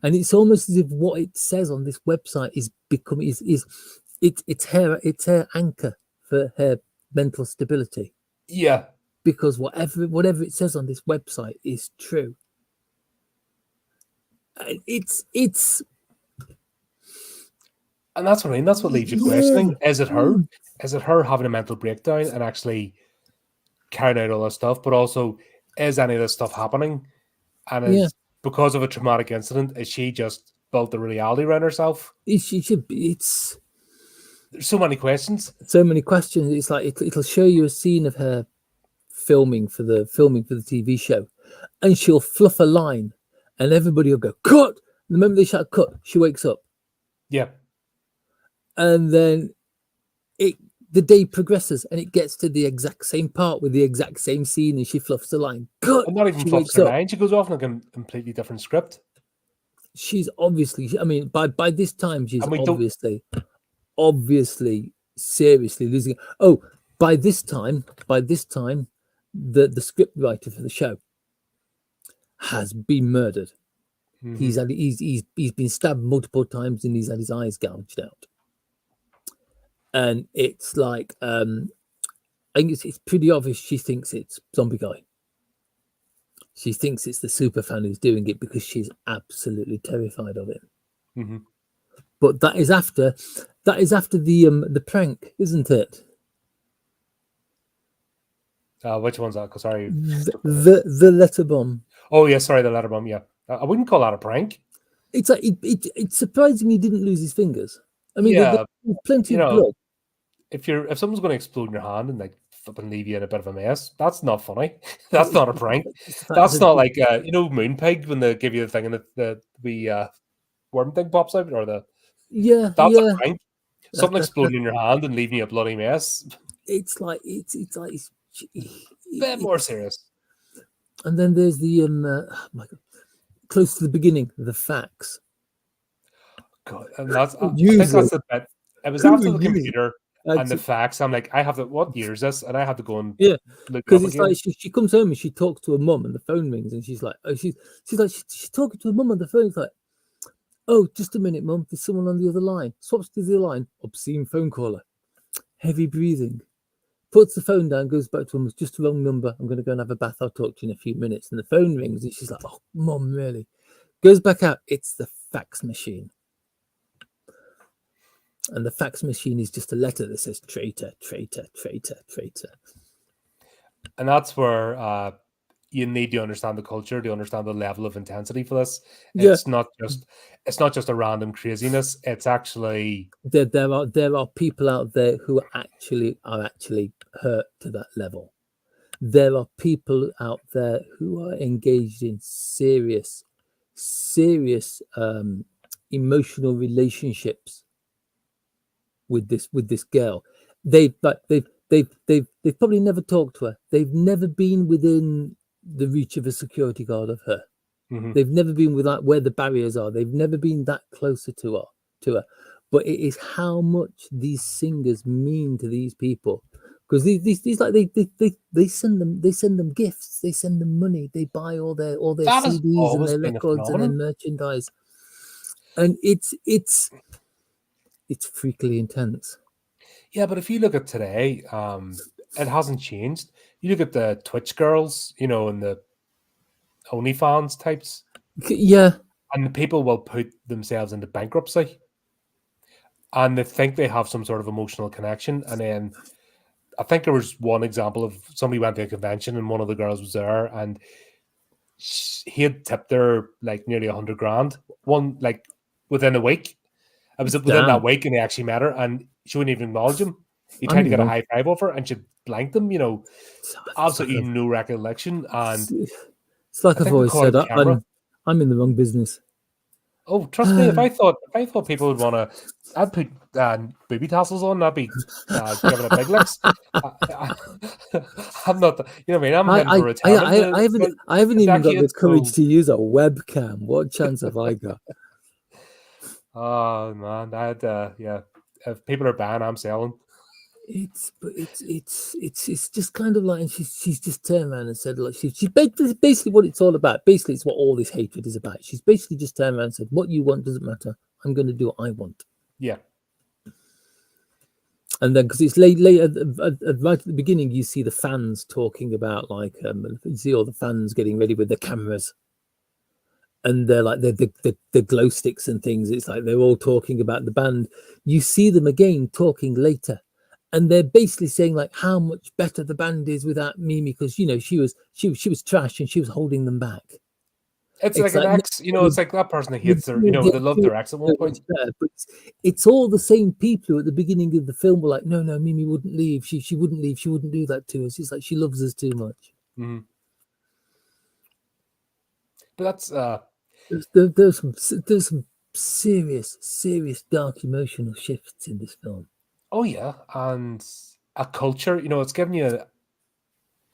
And it's almost as if what it says on this website is becoming it's her anchor for her mental stability. Yeah, because whatever it says on this website is true. It's and that's what I mean. That's what leaves you questioning: is it her? Is it her having a mental breakdown and actually carrying out all this stuff? But also, is any of this stuff happening? And is because of a traumatic incident, is she just built the reality around herself? It's There's so many questions. So many questions. It's like it'll show you a scene of her filming for the TV show, and she'll fluff a line, and everybody will go cut. And the moment they shout cut, she wakes up. Yeah. And then the day progresses and it gets to the exact same part with the exact same scene, and she fluffs the line. Cut. And not even fluffs her line. She goes off in a completely different script. She's obviously, I mean, by this time, she's obviously seriously losing it. Oh, by this time, the script writer for the show has been murdered. Mm-hmm. He's been stabbed multiple times and he's had his eyes gouged out. And it's like, I think it's pretty obvious she thinks it's Zombie Guy. She thinks it's the super fan who's doing it because she's absolutely terrified of it. Mm-hmm. But that is after the prank, isn't it? Which one's that? Sorry, the letter bomb. Oh yeah, sorry, the letter bomb. Yeah, I wouldn't call that a prank. It's like it's surprising he didn't lose his fingers. I mean, there's plenty of blood. If someone's going to explode in your hand and like fucking leave you in a bit of a mess, that's not funny. That's not a prank. That's not like Moonpig when they give you the thing and the worm thing pops out, or that's a prank. Something exploding in your hand and leaving you a bloody mess. It's like a bit more serious. And then there's the close to the beginning, the fax. God, and that's I think that's the bit. It was after the computer and the fax. I'm like, I have to. What year is this? And I have to go and look because it's again. Like she comes home and she talks to her mum and the phone rings and she's like, she's talking to her mum on the phone. It's like, oh, just a minute, mum. There's someone on the other line. Swaps to the other line. Obscene phone caller. Heavy breathing. Puts the phone down. Goes back to him. It's just the wrong number. I'm going to go and have a bath. I'll talk to you in a few minutes. And the phone rings and she's like, oh, mum, really? Goes back out. It's the fax machine. And the fax machine is just a letter that says traitor, traitor, traitor, traitor. And that's where you need to understand the culture, to understand the level of intensity for this. It's not just a random craziness. It's actually there are people out there who are actually hurt to that level. There are people out there who are engaged in serious emotional relationships with this girl. They've probably never talked to her. They've never been within the reach of a security guard of her. Mm-hmm. They've never been where the barriers are. They've never been that closer to her. But it is how much these singers mean to these people, because these like they send them gifts, they send them money, they buy all their CDs and their records and their merchandise, and it's freakily intense. Yeah, but if you look at today, it hasn't changed. You look at the Twitch girls, and the OnlyFans types. Yeah. And the people will put themselves into bankruptcy. And they think they have some sort of emotional connection. And then I think there was one example of somebody went to a convention and one of the girls was there and he had tipped her like nearly $100,000 within a week. It was within that week, and they actually met her, and she wouldn't even acknowledge him. He tried to get a high five off her, and she blanked him. Absolutely no recollection. And it's like I've always said, I'm in the wrong business. Oh, trust me, if I thought people would want to, I'd put booby tassels on. I'd be giving it big licks. I'm not, you know what I mean? I'm heading for retirement. I haven't even got the decades, courage so- to use a webcam. What chance have I got? Oh man, yeah. If people are banned, I'm selling. It's just kind of like, and she's just turned around and said, like, she's basically what it's all about. Basically, it's what all this hatred is about. She's basically just turned around and said, what you want doesn't matter. I'm going to do what I want. Yeah. And then, because it's late right at the beginning, you see the fans talking about, like, you see all the fans getting ready with the cameras, and they're like the glow sticks and things. It's like they're all talking about the band. You see them again talking later, and they're basically saying like how much better the band is without Mimi, because you know she was trash and she was holding them back. It's like an ex, you know, it's like that person that hates their, you know, they love their ex at one point. But it's all the same people who at the beginning of the film were like, no, Mimi wouldn't leave. She wouldn't leave. She wouldn't do that to us. It's like she loves us too much. Mm-hmm. But that's there's some serious dark emotional shifts in this film. Oh yeah, and a culture, you know, it's giving you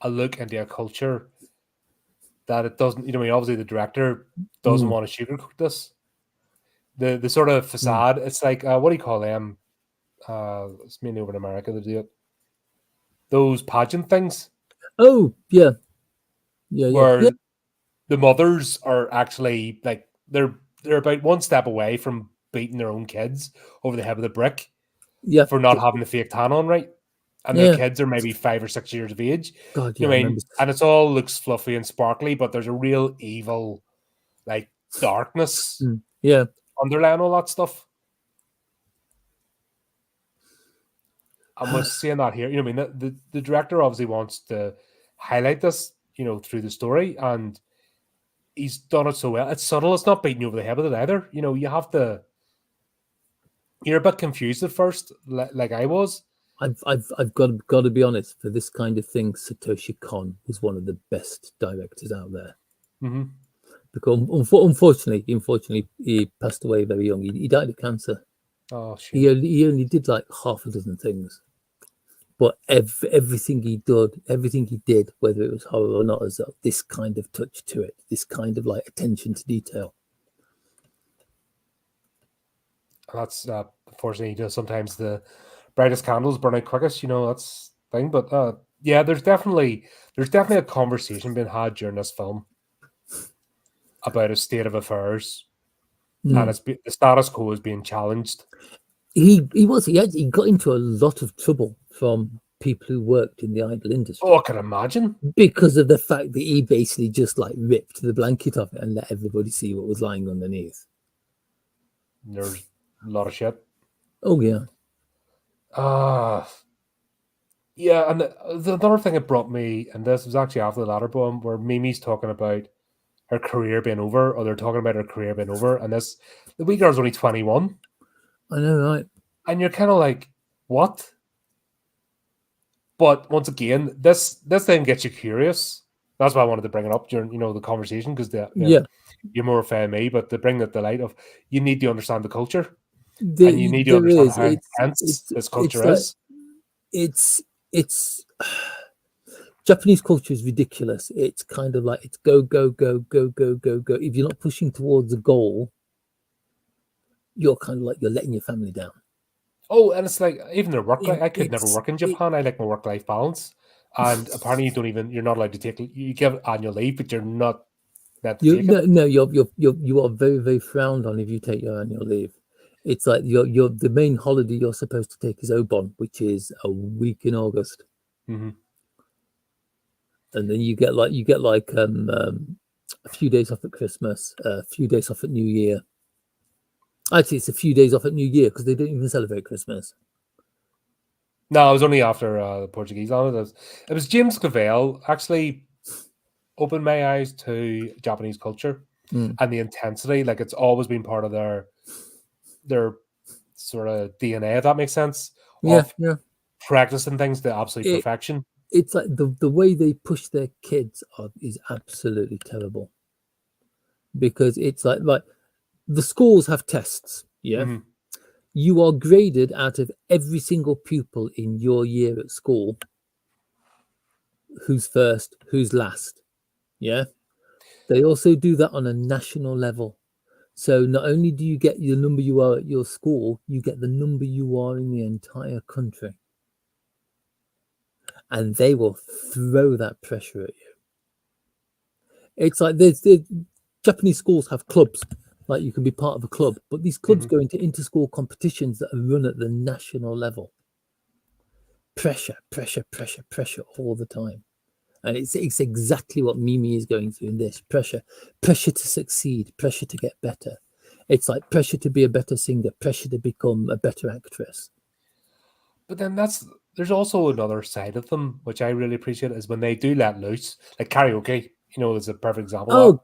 a look into a culture that it doesn't, you know, I mean, obviously the director doesn't want to sugarcoat this. The sort of facade, it's like, what do you call them? It's mainly over in America they do it. Those pageant things. Oh, yeah. Yeah. Where the mothers are actually like, they're about one step away from beating their own kids over the head with a brick for not having the fake tan on right. And their kids are maybe 5 or 6 years of age. God, you know what I mean? And it's all looks fluffy and sparkly, but there's a real evil, like, darkness underlying all that stuff. And we're seeing that here. You know what I mean? The director obviously wants to highlight this, you know, through the story, and he's done it so well. It's subtle. It's not beating you over the head with it either. You know, you have to... You're a bit confused at first, like I was. I've got to be honest. For this kind of thing, Satoshi Kon was one of the best directors out there. Mm-hmm. Because unfortunately, he passed away very young. He died of cancer. Oh shit! He only did like half a dozen things, but everything he did, whether it was horror or not, has this kind of touch to it. This kind of like attention to detail. That's unfortunately, you know, sometimes the brightest candles burn out quickest, you know, that's the thing. But yeah, there's definitely a conversation being had during this film about a state of affairs, and the status quo is being challenged. He got into a lot of trouble from people who worked in the idol industry. Oh, I can imagine, because of the fact that he basically just like ripped the blanket off it and let everybody see what was lying underneath. There's a lot of shit. Oh yeah. Yeah, and the other thing it brought me, and this was actually after the latter poem, where Mimi's talking about her career being over, or they're talking about her career being over, and the wee girl's only 21. I know, right? And you're kind of like, what? But once again, this thing gets you curious. That's why I wanted to bring it up during, you know, the conversation, because you're more a fan of me, but to bring that the light of, you need to understand the culture. And you need to understand how intense this culture is. It's Japanese culture is ridiculous. It's kind of like, it's go. If you're not pushing towards a goal, you're kind of like, you're letting your family down. Oh, and it's like, even their work life, I could never work in Japan. I like my work-life balance. And apparently you're not allowed to take, you give annual leave, but you're not meant to take it. No, you are very, very frowned on if you take your annual leave. It's like the main holiday you're supposed to take is Obon, which is a week in August. Mm-hmm. And then you get like a few days off at Christmas, a few days off at New Year. Actually, it's a few days off at New Year because they don't even celebrate Christmas. No, it was only after the Portuguese on it. It was James Clavell actually opened my eyes to Japanese culture and the intensity. Like, it's always been part of their sort of DNA, if that makes sense. Yeah. Practicing things to absolute perfection. It's like the way they push their kids is absolutely terrible. Because it's like the schools have tests. Yeah. Mhm. You are graded out of every single pupil in your year at school. Who's first, who's last. Yeah. They also do that on a national level. So not only do you get the number you are at your school, you get the number you are in the entire country. And they will throw that pressure at you. It's like the Japanese schools have clubs, like you can be part of a club, but these clubs go into inter-school competitions that are run at the national level. Pressure all the time. And it's exactly what Mimi is going through in this. Pressure to succeed, pressure to get better. It's like pressure to be a better singer, pressure to become a better actress. But then there's also another side of them, which I really appreciate, is when they do let loose, like karaoke, is a perfect example of that.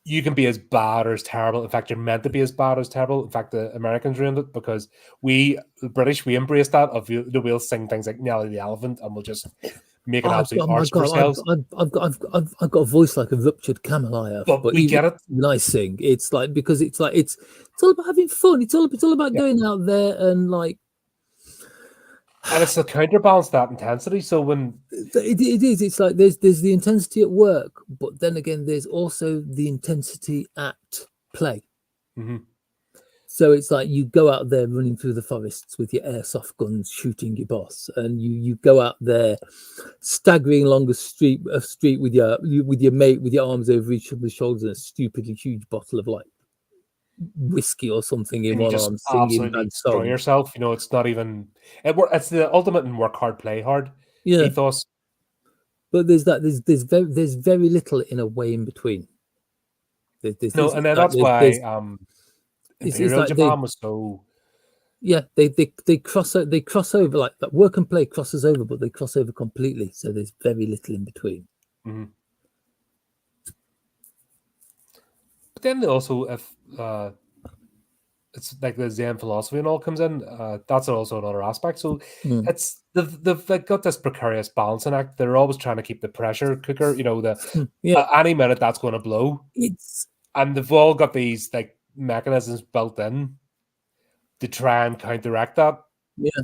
You can be as bad or as terrible. In fact, you're meant to be as bad or as terrible. In fact, the Americans ruined it because the British, we embrace that. We'll sing things like Nelly the Elephant and we'll just make an absolute arse of ourselves. I've got a voice like a ruptured camel. I have, but we get it when I sing. It's like because it's all about having fun. It's all about going out there and like. And it's to counterbalance that intensity. So when it is, it's like there's the intensity at work, but then again, there's also the intensity at play. Mm-hmm. So it's like you go out there running through the forests with your airsoft guns, shooting your boss, and you go out there staggering along a street with your mate with your arms over each other's shoulders and a stupidly huge bottle of like whiskey or something in one arm, singing bad songs. Destroy yourself. It's not even. It's the ultimate in work hard, play hard ethos. But there's very little in a way in between. And then that's why Imperial Japan was so. Yeah, they cross over, like that work and play crosses over, but they cross over completely. So there's very little in between. Mm-hmm. But then they also, if it's like the Zen philosophy and all comes in, that's also another aspect. So it's they've got this precarious balancing act. They're always trying to keep the pressure cooker. Any minute that's going to blow. And they've all got these like mechanisms built in to try and counteract that,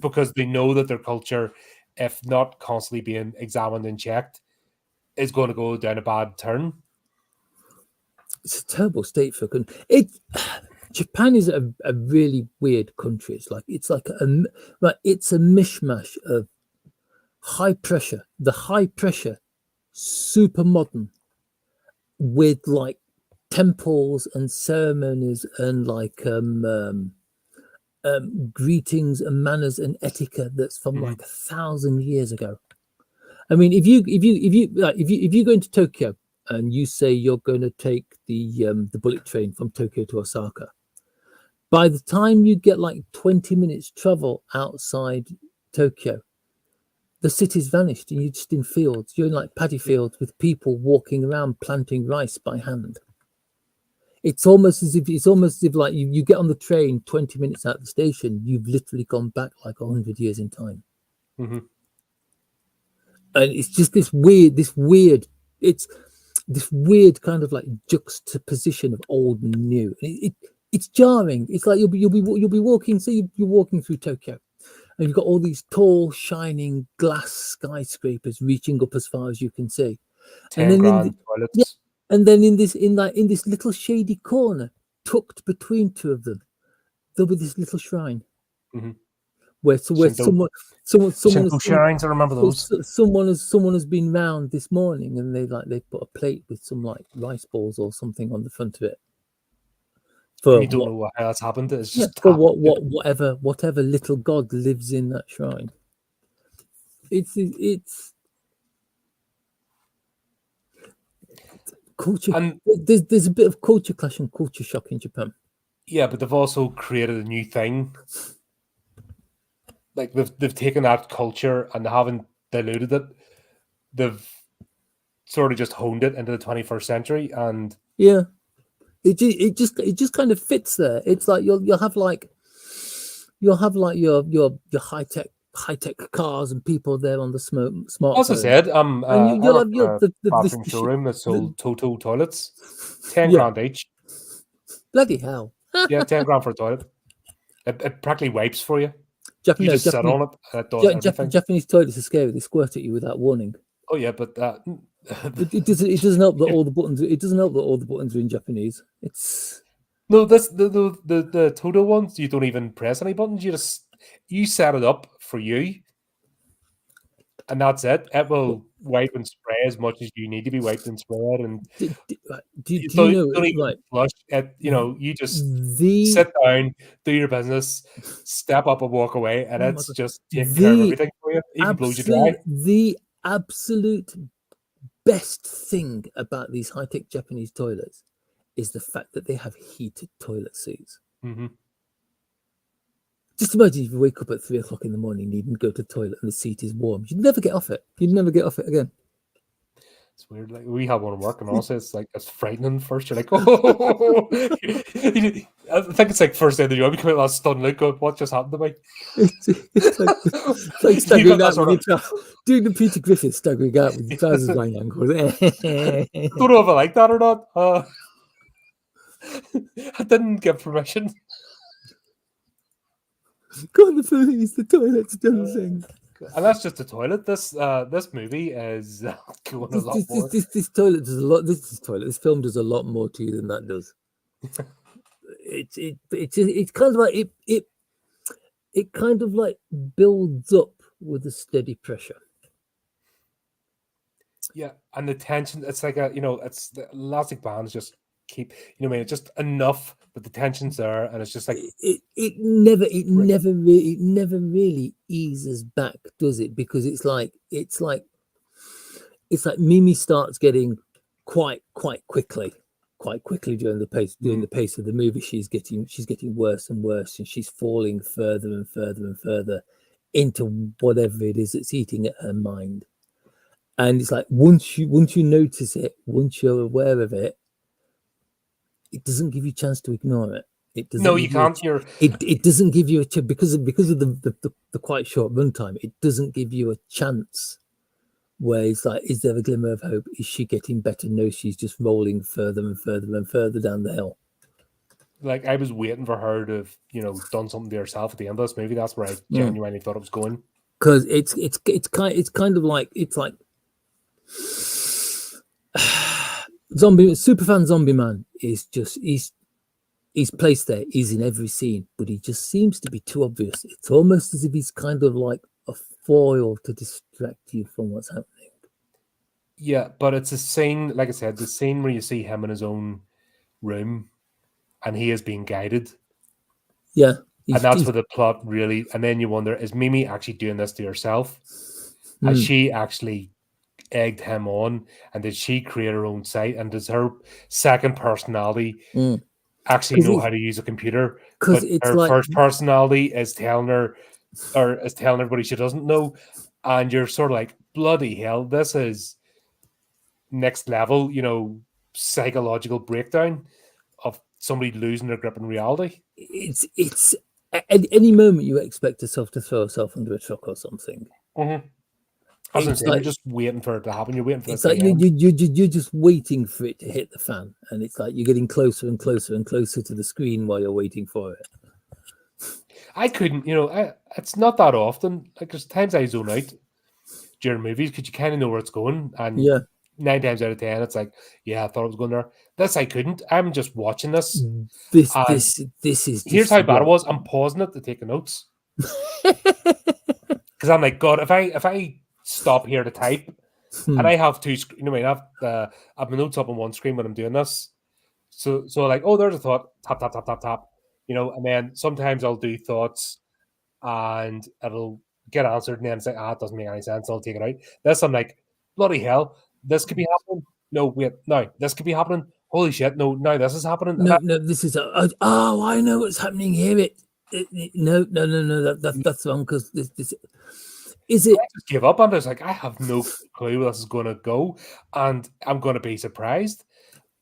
because they know that their culture, if not constantly being examined and checked, is going to go down a bad turn. It's a terrible state for Japan is a really weird country. It's a mishmash of high pressure, super modern, with like temples and ceremonies and like greetings and manners and etiquette that's from like 1,000 years ago. I mean, if you go into Tokyo and you say you're going to take the bullet train from Tokyo to Osaka, by the time you get like 20 minutes travel outside Tokyo, the city's vanished and you're just in fields. You're in like paddy fields with people walking around planting rice by hand. It's almost as if like you get on the train 20 minutes out of the station, you've literally gone back like 100 years in time. Mm-hmm. And it's just this weird kind of like juxtaposition of old and new. It's jarring. It's like you'll be walking. So you're walking through Tokyo, and you've got all these tall, shining glass skyscrapers reaching up as far as you can see. 10 grand toilets. And then in this little shady corner, tucked between two of them, there'll be this little shrine. Mm-hmm. Where someone shrines, I remember those. Someone has been round this morning and they put a plate with some like rice balls or something on the front of it. You don't know how that's happened. It's just for whatever little god lives in that shrine. It's culture. And there's a bit of culture clash and culture shock in Japan. Yeah, but they've also created a new thing. Like they've taken that culture and they haven't diluted it. They've sort of just honed it into the 21st century, and it just kind of fits there. It's like you'll have your high tech cars and people there on the smart. As I said, and you'll have the bathroom showroom that sold Toto toilets, 10 grand each. Bloody hell. Yeah, 10 grand for a toilet. It practically wipes for you. You No, just sit on it and it does everything. Japanese toilets are scary. They squirt at you without warning. Oh yeah, but It doesn't help that all the buttons. It doesn't help that all the buttons are in Japanese. It's no, that's the Toto ones. You don't even press any buttons. You set it up for you, and that's it. It will wipe and spray as much as you need to be wiped and sprayed, and do you don't know even right? flush it. You know, you just The sit down, do your business, step up and walk away, and Oh my it's God. just taking care of The everything for you. Even blows you dry. the absolute best thing about these high-tech Japanese toilets is the fact that they have heated toilet seats. Hmm. Just imagine if you wake up at 3 o'clock in the morning, needing to go to the toilet, and the seat is warm. You'd never get off it. You'd never get off it again. It's weird. Like we have one at work, and honestly, it's like it's frightening. First, you're like, oh, I think it's like first day of the job. You come out that stunned look, going, "What just happened to me?" It's like You staggering got out that with sort of. your doing the Peter Griffin staggering out with your trousers around your ankles. Don't know if I like that or not. I didn't get permission. Go on the phone, use the toilet's done thing. And that's just the toilet. This movie is going a lot more. This toilet does a lot. This film does a lot more to you than that does. It's kind of like it kind of like builds up with a steady pressure. Yeah, and the tension. It's like it's the elastic bands just keep. You know what I mean? It's just enough, but the tension's there, and it's just like it never really eases back, does it? Because it's like Mimi starts getting quite quickly during the pace of the movie. She's getting worse and worse, and she's falling further and further and further into whatever it is that's eating at her mind. And it's like once you notice it, once you're aware of it, it doesn't give you a chance to ignore it. It doesn't. No, you can't. It doesn't give you a chance because of the quite short runtime. It doesn't give you a chance where it's like, is there a glimmer of hope? Is she getting better? No, she's just rolling further and further and further down the hill. Like I was waiting for her to have, done something to herself at the end of this movie. That's where I genuinely thought it was going. Because it's kind of like Superfan Zombie Man is just he's placed there. He's in every scene, but he just seems to be too obvious. It's almost as if he's kind of like a foil to distract you from what's happening. Yeah, but it's a scene, like I said, the scene where you see him in his own room and he is being guided. Yeah. And that's where the plot really, and then you wonder, is Mimi actually doing this to herself? Has she actually egged him on, and did she create her own site, and does her second personality actually know how to use a computer, but her first personality is telling her everybody she doesn't know, and you're sort of like, bloody hell, this is next level, psychological breakdown of somebody losing their grip in reality. It's at any moment you expect yourself to throw yourself under a truck or something. You're just waiting for it to happen. You're waiting for it. It's like you're just waiting for it to hit the fan, and it's like you're getting closer and closer and closer to the screen while you're waiting for it. I couldn't, it's not that often. Like there's times I zone out during movies because you kind of know where it's going, and 9 times out of 10, it's like, I thought it was going there. This I couldn't. I'm just watching this. This is. Here's how bad it was. I'm pausing it to take notes because I'm like, God, if I stop here to type, and I have two. I have my notes up on one screen when I'm doing this. So like, oh, there's a thought. Tap tap tap tap tap. And then sometimes I'll do thoughts, and it'll get answered, and then it's like, it doesn't make any sense. I'll take it out. This I'm like, bloody hell. This could be happening. No, wait, no, this could be happening. Holy shit, no, now this is happening. No, this is. I know what's happening here. No, that's wrong because this is it. I just give up on this. Like, I have no clue where this is going to go, and I'm going to be surprised.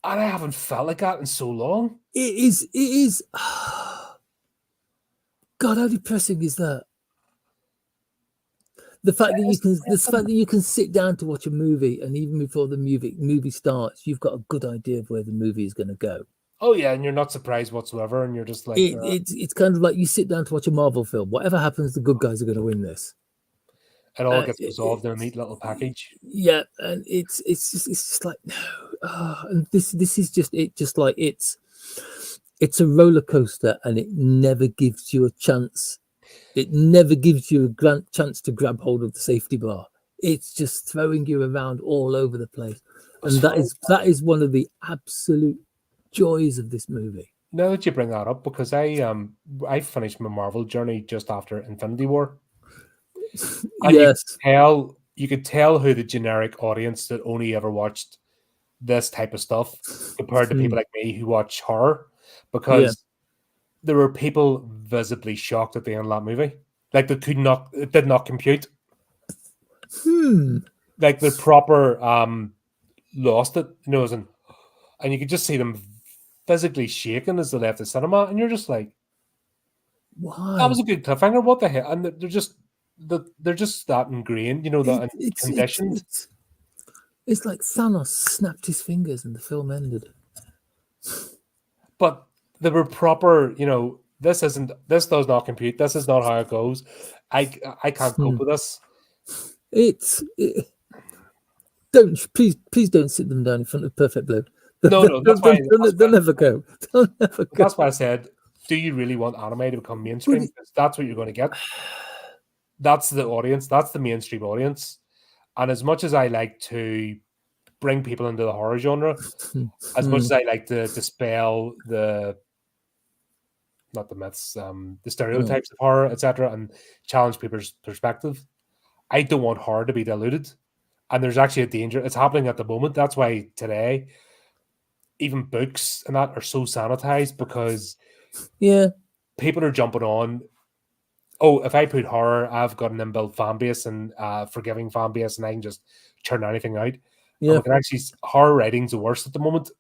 And I haven't felt like that in so long. It is. God, how depressing is that? The fact that you can sit down to watch a movie, and even before the movie starts, you've got a good idea of where the movie is going to go. Oh yeah, and you're not surprised whatsoever, and you're just like, It's kind of like you sit down to watch a Marvel film. Whatever happens, the good guys are going to win this. it all gets It, resolved in a neat little package. yeah, and it's just like no, and this is just it. Just like it's a roller coaster, and it never gives you a chance. It never gives you a chance to grab hold of the safety bar. It's just throwing you around all over the place, and that is one of the absolute joys of this movie. Now that you bring that up, because I finished my Marvel journey just after Infinity War, and Yes. you could tell who the generic audience that only ever watched this type of stuff compared to people like me who watch horror, Yeah. because there were people visibly shocked at the end of that movie. Like it did not compute. Like the proper lost it, and you could just see them physically shaking as they left the cinema, and you're just like, Why? that was a good cliffhanger. What the hell? And they're just that ingrained, that conditioned. It's like Thanos snapped his fingers and the film ended. But they were proper, this does not compute. This is not how it goes. I can't cope with this. Please don't sit them down in front of Perfect Blue. No, that's why they'll never go. They'll never go. That's why I said, do you really want anime to become mainstream? Because that's what you're going to get. That's the audience. That's the mainstream audience. And as much as I like to bring people into the horror genre, as much as I like to dispel not the myths, the stereotypes of horror, etc., and challenge people's perspective, I don't want horror to be diluted. And there's actually a danger. It's happening at the moment. That's why today, even books and that are so sanitized, because people are jumping on. Oh, if I put horror, I've got an inbuilt fan base and forgiving fan base, and I can just churn anything out. Yeah, and we can actually, horror writing's the worst at the moment.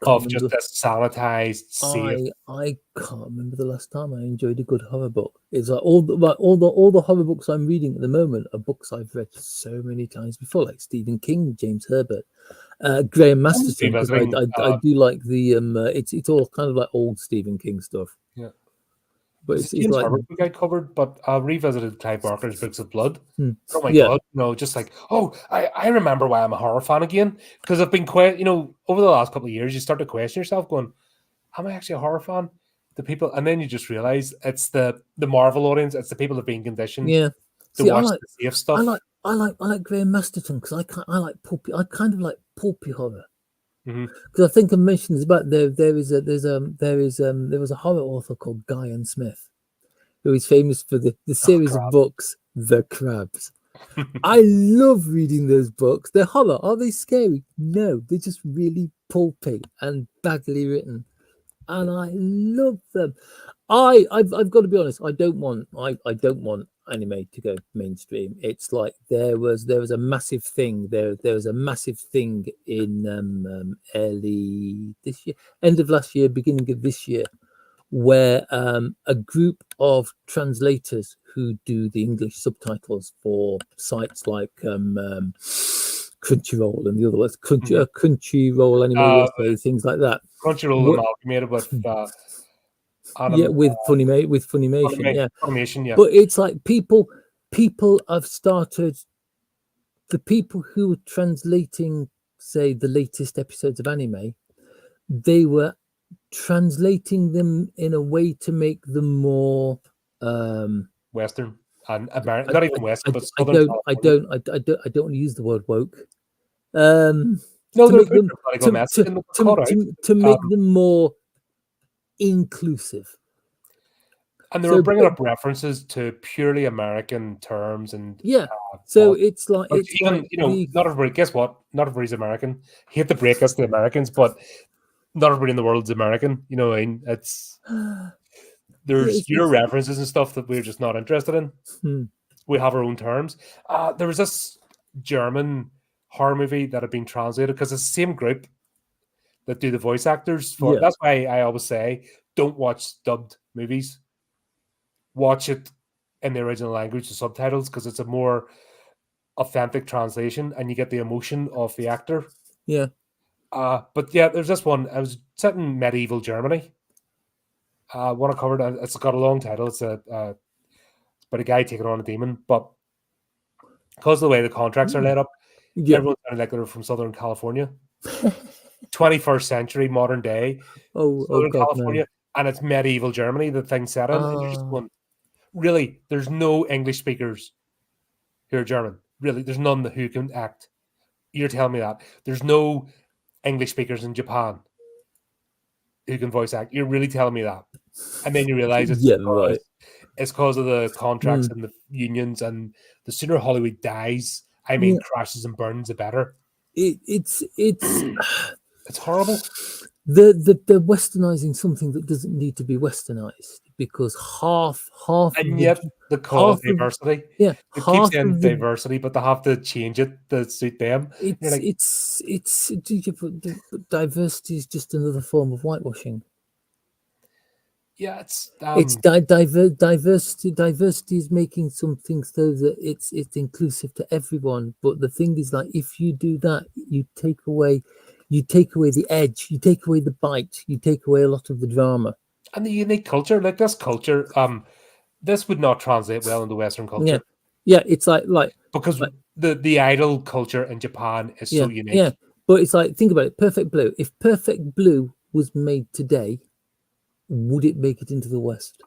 Of just this sanitized, safe. I can't remember the last time I enjoyed a good horror book. It's like all the horror books I'm reading at the moment are books I've read so many times before, like Stephen King, James Herbert, Graham Masterson. I do like the it's all kind of like old Stephen King stuff. Yeah. But it's James like Herbert book I covered, but I revisited Clive Barker's Books of Blood. Oh my god, just like, I remember why I'm a horror fan again, because I've been quite, over the last couple of years, you start to question yourself, going, am I actually a horror fan? The people, and then you just realize it's the Marvel audience, it's the people that have been conditioned to watch the safe stuff. I like Graham Masterson because I like pulpy. I kind of like pulpy horror. Because I think I mentioned this about there was a horror author called Guyan Smith, who is famous for the series of books The Crabs. I love reading those books. They're horror. Are they scary? No, they're just really pulpy and badly written, and I love them. I've got to be honest. I don't want anime to go mainstream. It's like there was a massive thing. There was a massive thing in early this year, end of last year, beginning of this year, where a group of translators who do the English subtitles for sites like Crunchyroll and the other ones, Crunchyroll Anime USA, things like that. Crunchyroll amalgamated with with Funimation, Funimation, yeah. But it's like people have started. The people who were translating, say, the latest episodes of anime, they were translating them in a way to make them more Western and American, not even Western, but I don't want to use the word woke. No, to make them more inclusive. And they were bringing up references to purely American terms and so it's like not everybody. Guess what? Not everybody's American. Hate to break us to the Americans, but not everybody in the world's American. You know what I mean? There's your references and stuff that we're just not interested in. We have our own terms. There was this German horror movie that had been translated because it's the same group that do the voice actors for. That's why I always say don't watch dubbed movies. Watch it in the original language, the subtitles, because it's a more authentic translation and you get the emotion of the actor. Yeah. But yeah, there's this one. I was set in medieval Germany. One I covered. It's got a long title. It's about a guy taking on a demon, but because of the way the contracts are laid up, Yeah. everyone's sounding like they're from Southern California. 21st century, modern day, Oh Southern God, no. California, and it's medieval Germany. The thing's set in, and you're just Ah. going, really? There's no English speakers who are German. Really, there's none who can act. You're telling me that there's no English speakers in Japan who can voice act. You're really telling me that, and then you realize Yeah, right. it's because of the contracts Mm. and the unions, and the sooner Hollywood dies, I mean, Yeah. crashes and burns, the better. It's It's horrible. they're westernizing something that doesn't need to be westernized, because half And of yet the they call it half of diversity. yeah They keep half saying of the diversity, but they have to change it to suit them. And you're like, but diversity is just another form of whitewashing. yeah, it's It's diversity is making something so that it's inclusive to everyone. But the thing is, like, if you do that, you take away the edge, you take away the bite, you take away a lot of the drama. and the unique culture, like this culture, this would not translate well into Western Yeah, culture yeah. It's like because the idol culture in Japan is so unique. yeah. But it's like, think about it. Perfect Blue. If Perfect Blue was made today, would it make it into the West?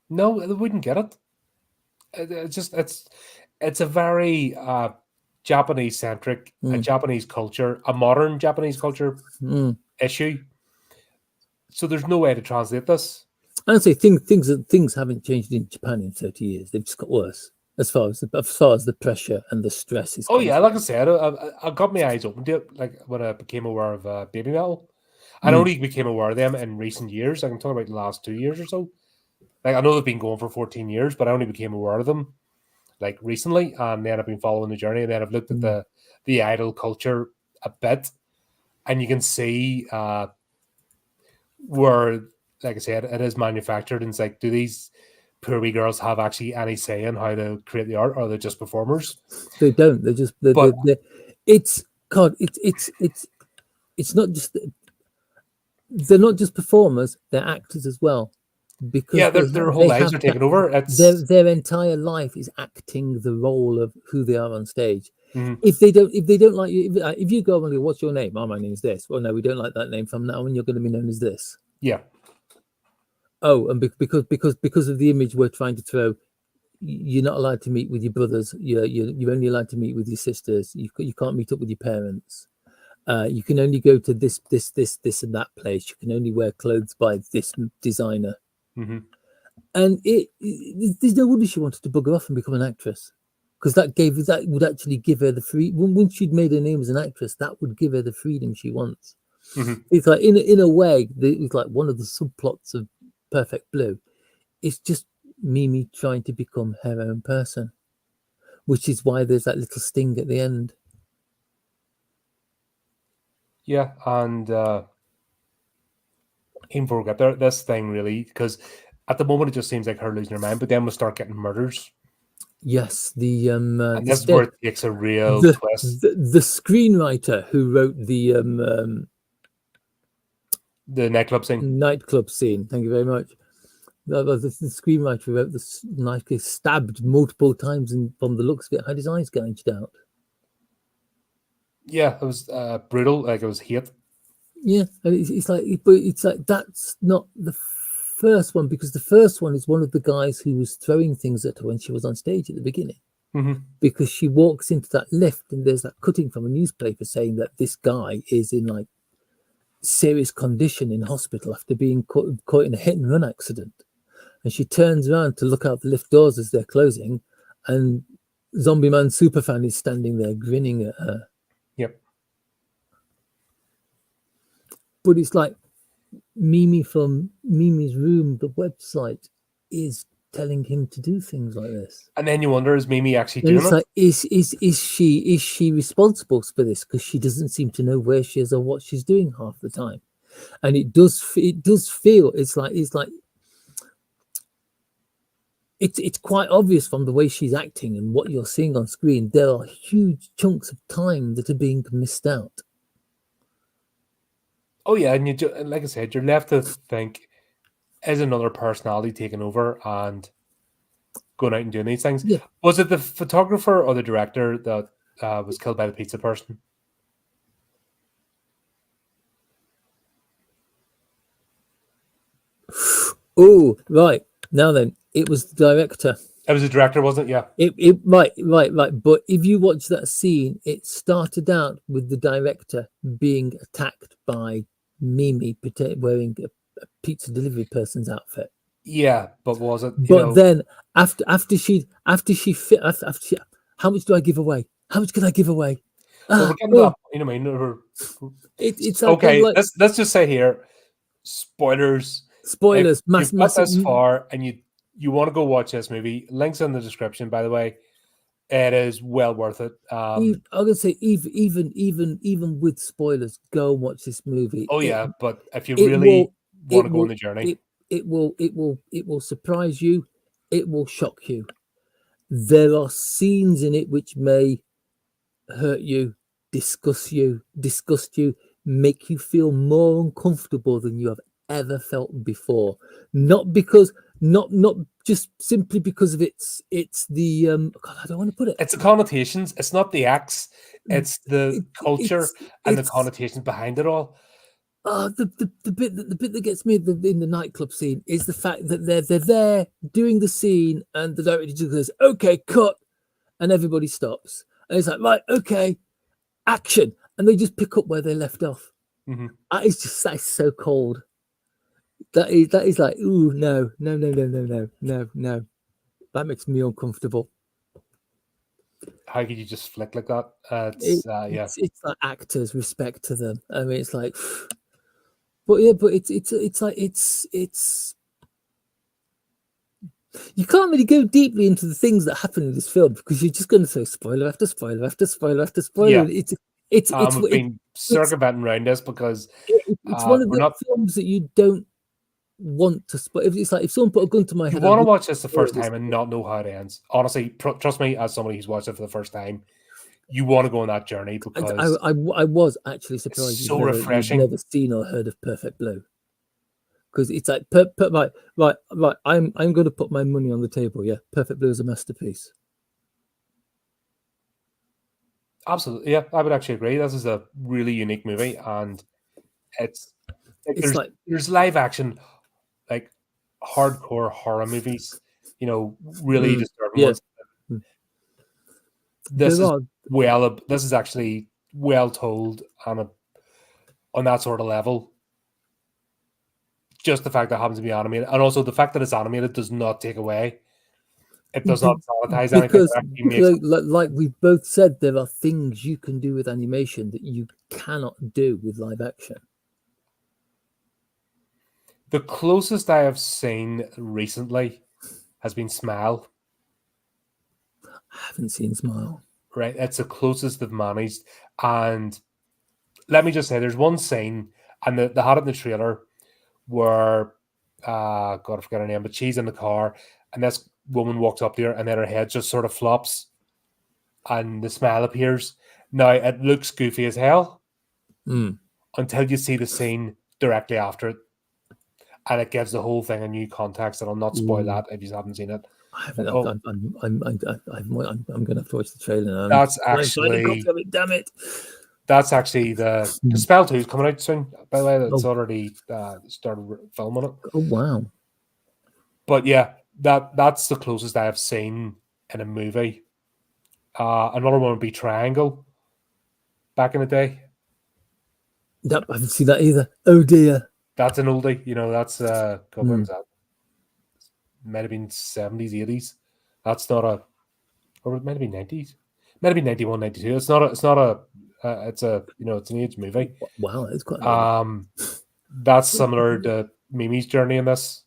No, they wouldn't get it. It's just it's a very Japanese centric, a Japanese culture, a modern Japanese culture issue. So there's no way to translate this. I'd say things haven't changed in Japan in 30 years. They've just got worse as far as the pressure and the stress is Oh yeah, concerned. like I said, I got my eyes open to it. Like when I became aware of baby metal, I only became aware of them in recent years. I can talk about the last 2 years or so. Like I know they've been going for 14 years, but I only became aware of them like recently, and then I've been following the journey, and then I've looked at the idol culture a bit, and you can see where, like I said, it is manufactured, and it's like, do these poor wee girls have actually any say in how to create the art, or are they just performers? They don't. They're just. But It's God. It's not just. They're not just performers. They're actors as well, because yeah, their whole lives are taken over. It's their entire life is acting the role of who they are on stage. mhm. If they don't like you, if you go and go, what's your name? Oh, my name is this. Well, no, we don't like that name. From now on, you're going to be known as this. Yeah. Oh, and because of the image we're trying to throw, you're not allowed to meet with your brothers. You're only allowed to meet with your sisters. You can't meet up with your parents. You can only go to this and that place. You can only wear clothes by this designer. Mm-hmm. And there's no wonder she wanted to bugger off and become an actress, because that would actually give her the free. Once she'd made her name as an actress, that would give her the freedom she wants. Mm-hmm. It's like, in a way, it's like one of the subplots of Perfect Blue. It's just Mimi trying to become her own person, which is why there's that little sting at the end. Yeah, and even before we get there, this thing really, because at the moment it just seems like her losing her mind, but then we'll start getting murders. Yes, And this is where it takes a real twist. The screenwriter who wrote the nightclub scene. Nightclub scene. Thank you very much. The screenwriter who wrote this knife is stabbed multiple times, and from the looks of it, had his eyes gouged out. Yeah, it was brutal. Like, it was hate. Yeah, and it's like that's not the first one, because the first one is one of the guys who was throwing things at her when she was on stage at the beginning. Mm-hmm. Because she walks into that lift and there's that cutting from a newspaper saying that this guy is in like serious condition in hospital after being caught in a hit and run accident. And she turns around to look out the lift doors as they're closing, and Zombie Man Superfan is standing there grinning at her. Yep. But it's like Mimi from Mimi's Room, the website, is telling him to do things like this. And then you wonder, is Mimi actually And doing it's it? like, is she responsible for this? Because she doesn't seem to know where she is or what she's doing half the time. And it does feel it's like it's quite obvious from the way she's acting and what you're seeing on screen. There are huge chunks of time that are being missed out. Oh yeah, and like I said, you're left to think: is another personality taking over and going out and doing these things? Yeah. Was it the photographer or the director that was killed by the pizza person? Oh, right. Now then, it was the director. It was the director, wasn't it? Yeah. Right. But if you watch that scene, it started out with the director being attacked by Mimi wearing a pizza delivery person's outfit. Yeah, but was it? But then after she how much do I give away? How much can I give away? Well, we're getting to that, you know, I mean, it's okay. like, let's just say here, spoilers. Spoilers, you've got this far, and you want to go watch this movie. Links in the description, by the way. It is well worth it. I'm gonna say even with spoilers, go and watch this movie. Oh yeah, but if you really want to go on the journey, it will surprise you. It will shock you. There are scenes in it which may hurt you, disgust you, make you feel more uncomfortable than you have ever felt before. Not just simply because of it's the God, I don't want to put it. It's the connotations. It's not the acts. It's the culture and the connotations behind it all. The bit that gets me in the nightclub scene is the fact that they're there doing the scene and the director just goes, "Okay, cut," and everybody stops, and it's like, "Right, okay, action," and they just pick up where they left off. Mm-hmm. That is so cold. That is like, ooh, no. That makes me uncomfortable. How could you just flick like that? It's like actors, respect to them. I mean, it's like, but it's like it's. You can't really go deeply into the things that happen in this film because you're just going to say spoiler after spoiler after spoiler after spoiler. Yeah. We've been circumventing around this because it's one of the films that you don't want to spoil. It's like if someone put a gun to my head. You want to watch this the first time and not know how it ends. Honestly, trust me, as somebody who's watched it for the first time, you want to go on that journey because I was actually surprised. It's so refreshing. You've never seen or heard of Perfect Blue. Because it's like right. I'm going to put my money on the table. Yeah, Perfect Blue is a masterpiece. Absolutely, yeah, I would actually agree. This is a really unique movie, and there's live action, like hardcore horror movies, you know, really disturbing ones. This is actually well told on that sort of level. Just the fact that it happens to be animated, and also the fact that it's animated does not take away. It does not sanitize anything. Because like we both said, there are things you can do with animation that you cannot do with live action. The closest I have seen recently has been Smile. I haven't seen Smile. Right, it's the closest they've managed. And let me just say, there's one scene, and they had it in the trailer, where God, I forget her name, but she's in the car, and this woman walks up there, and then her head just sort of flops, and the smile appears. Now it looks goofy as hell until you see the scene directly after it, and it gives the whole thing a new context. And I'll not spoil that if you haven't seen it. I haven't. I'm going to have to watch the trailer. That's actually. Damn it. That's actually the Spell 2 is coming out soon. By the way, it's already started filming it. Oh wow! But yeah, that's the closest I have seen in a movie. Another one would be Triangle. Back in the day. Nope, I haven't seen that either. Oh dear. That's an oldie. You know, that's when was that? Might have been 70s, 80s. That's not a, or it might have been 90s. Might have been 91, 92. It's not a. It's an age movie. Wow, it's quite. That's similar to Mimi's journey in this.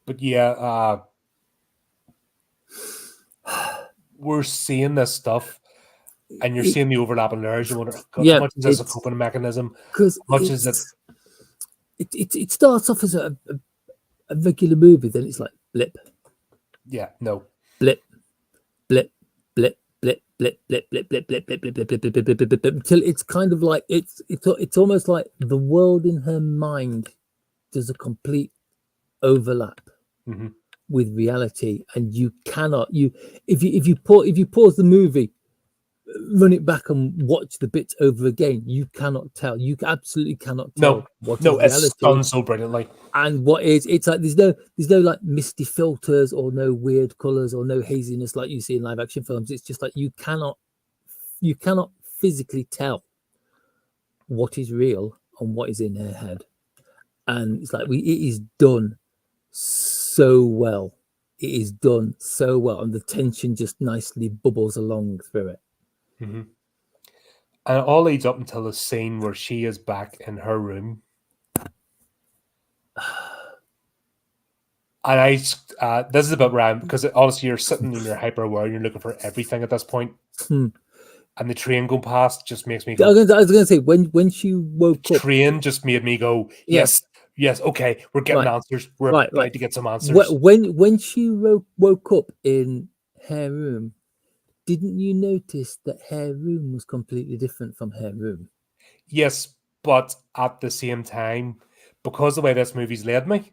But yeah, we're seeing this stuff, and you're seeing the overlapping layers. You wonder, God, how much is this a coping mechanism? How much is it? It starts off as a a regular movie, then it's like blip, Yeah, no. blip, blip, blip, blip, blip, blip, blip, blip, blip, blip, blip, blip, blip, blip, blip, blip, blip, until it's kind of like it's almost like the world in her mind does a complete overlap with reality, and you cannot if you pause the movie, run it back and watch the bits over again, you cannot tell. You absolutely cannot tell what is it's reality done so brilliantly. and what is. It's like there's no like misty filters or no weird colors or no haziness like you see in live action films. It's just like you cannot physically tell what is real and what is in her head, and it's like it is done so well. It is done so well, and the tension just nicely bubbles along through it. And it all leads up until the scene where she is back in her room. And this is about Ryan, because honestly, you're sitting in your hyper aware, you're looking for everything at this point. And the train going past just makes me go. I was going to say when she woke up, train just made me go, yes, okay, we're getting answers. We're about to get some answers. When she woke up in her room, didn't you notice that her room was completely different from her room? Yes, but at the same time, because the way this movie's led me,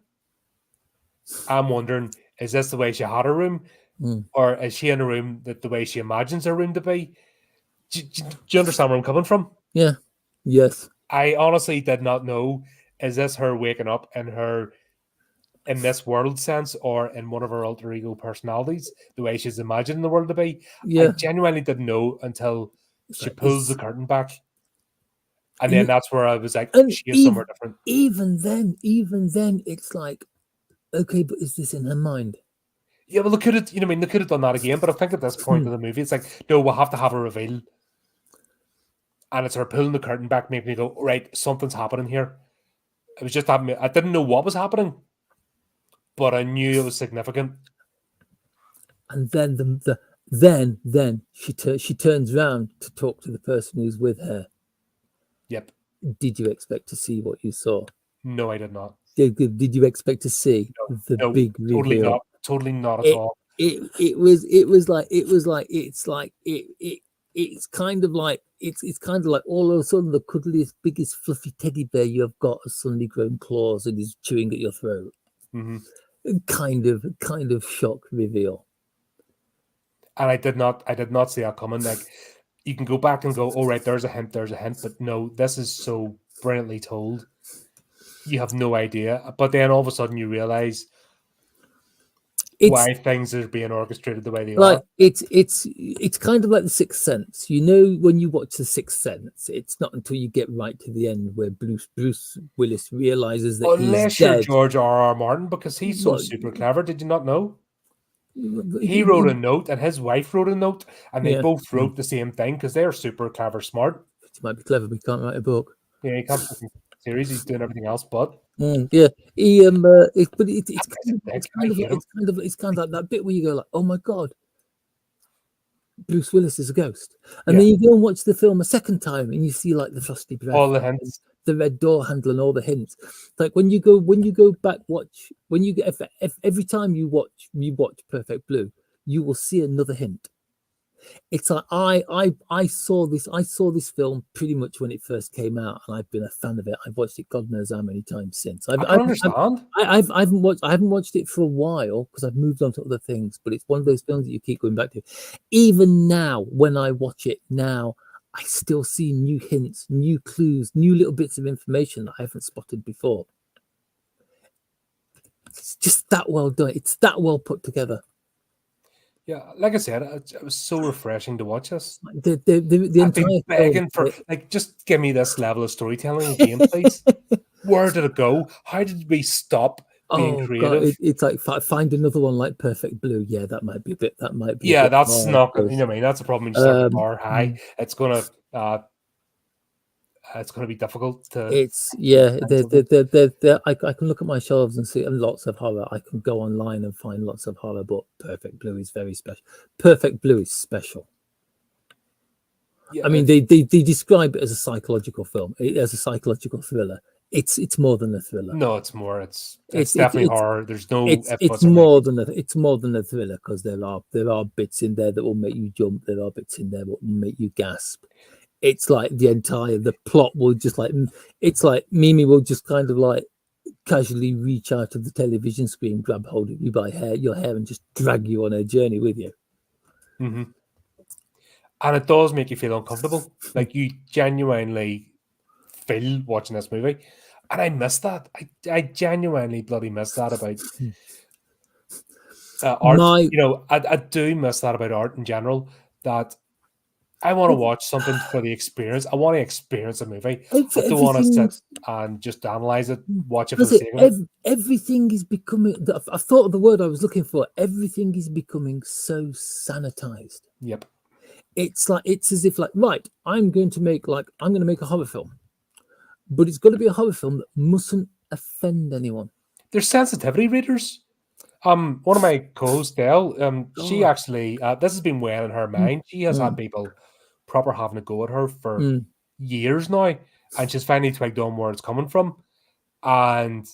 I'm wondering, is this the way she had her room? Or is she in a room that the way she imagines her room to be? Do you understand where I'm coming from? Yeah. Yes. I honestly did not know. Is this her waking up in this world sense, or in one of her alter ego personalities, the way she's imagining the world to be? Yeah. I genuinely didn't know until she pulls the curtain back. And then that's where I was like, she is somewhere different. Even then, it's like, okay, but is this in her mind? Yeah, well, they could have, they could have done that again. But I think at this point of the movie, it's like, no, we'll have to have a reveal. And it's her pulling the curtain back, making me go, right, something's happening here. It was just that I didn't know what was happening, but I knew it was significant. And then then she turns around to talk to the person who's with her. Yep. Did you expect to see what you saw? No, I did not. Did you expect to see the big reveal? Totally not at all. It's kind of like all of a sudden the cuddliest, biggest, fluffy teddy bear you've got has suddenly grown claws and is chewing at your throat. Kind of shock reveal. And I did not see that coming. Like, you can go back and go, oh, right, there's a hint, but no, this is so brilliantly told. You have no idea. But then all of a sudden you realize why things are being orchestrated the way they are. It's kind of like The Sixth Sense. You know, when you watch The Sixth Sense, it's not until you get right to the end where Bruce Willis realizes that unless you're George R.R. Martin, because he's so super clever. Did you not know? He wrote a note, and his wife wrote a note, and they both wrote the same thing because they're super clever, smart. He might be clever, but he can't write a book. Yeah, he can't fucking series. He's doing everything else, but yeah, he it's kind of like that bit where you go like, oh my god, Bruce Willis is a ghost, and then you go and watch the film a second time, and you see like the frosty breath, all the hints, the red door handle, and all the hints. Like when you go back if every time you watch Perfect Blue, you will see another hint. It's like I saw this film pretty much when it first came out, and I've been a fan of it. I've watched it God knows how many times since. I haven't watched it for a while because I've moved on to other things. But it's one of those films that you keep going back to. Even now, when I watch it now, I still see new hints, new clues, new little bits of information that I haven't spotted before. It's just that well done. It's that well put together. Yeah, like I said, it was so refreshing to watch this. The entire begging for just give me this level of storytelling again, please. Where did it go? How did we stop being creative? God, it's like find another one like Perfect Blue. Yeah, that might be a bit. That might be. Yeah, that's not good. You know what I mean? That's a problem. You start the bar high. It's gonna be difficult to. It's I can look at my shelves and see lots of horror. I can go online and find lots of horror, but Perfect Blue is very special. Perfect Blue is special. Yeah, I mean, they describe it as a psychological film, as a psychological thriller. It's more than a thriller. No, it's more. It's It's definitely horror. There's no it's if, it's buts, or more maybes. than a thriller, because there are bits in there that will make you jump. There are bits in there that will make you gasp. It's like the plot will just like, it's like Mimi will just kind of like casually reach out of the television screen, grab hold of you by your hair, and just drag you on a journey with you. Mm-hmm. And it does make you feel uncomfortable. Like you genuinely feel watching this movie. And I miss that. I genuinely bloody miss that about art. My I do miss that about art in general, that I want to watch something for the experience. I want to experience a movie. I don't want to everything. sit and just analyze it, watch it for the That's it. sake of it. Everything is becoming. I thought of the word I was looking for. Everything is becoming so sanitized. Yep. It's as if like, right, I'm going to make a horror film, but it's got to be a horror film that mustn't offend anyone. There's sensitivity readers. One of my co-hosts, Dale, she God. actually, this has been well in her mind. She has had people proper having a go at her for years now, and she's finally twigged on where it's coming from. And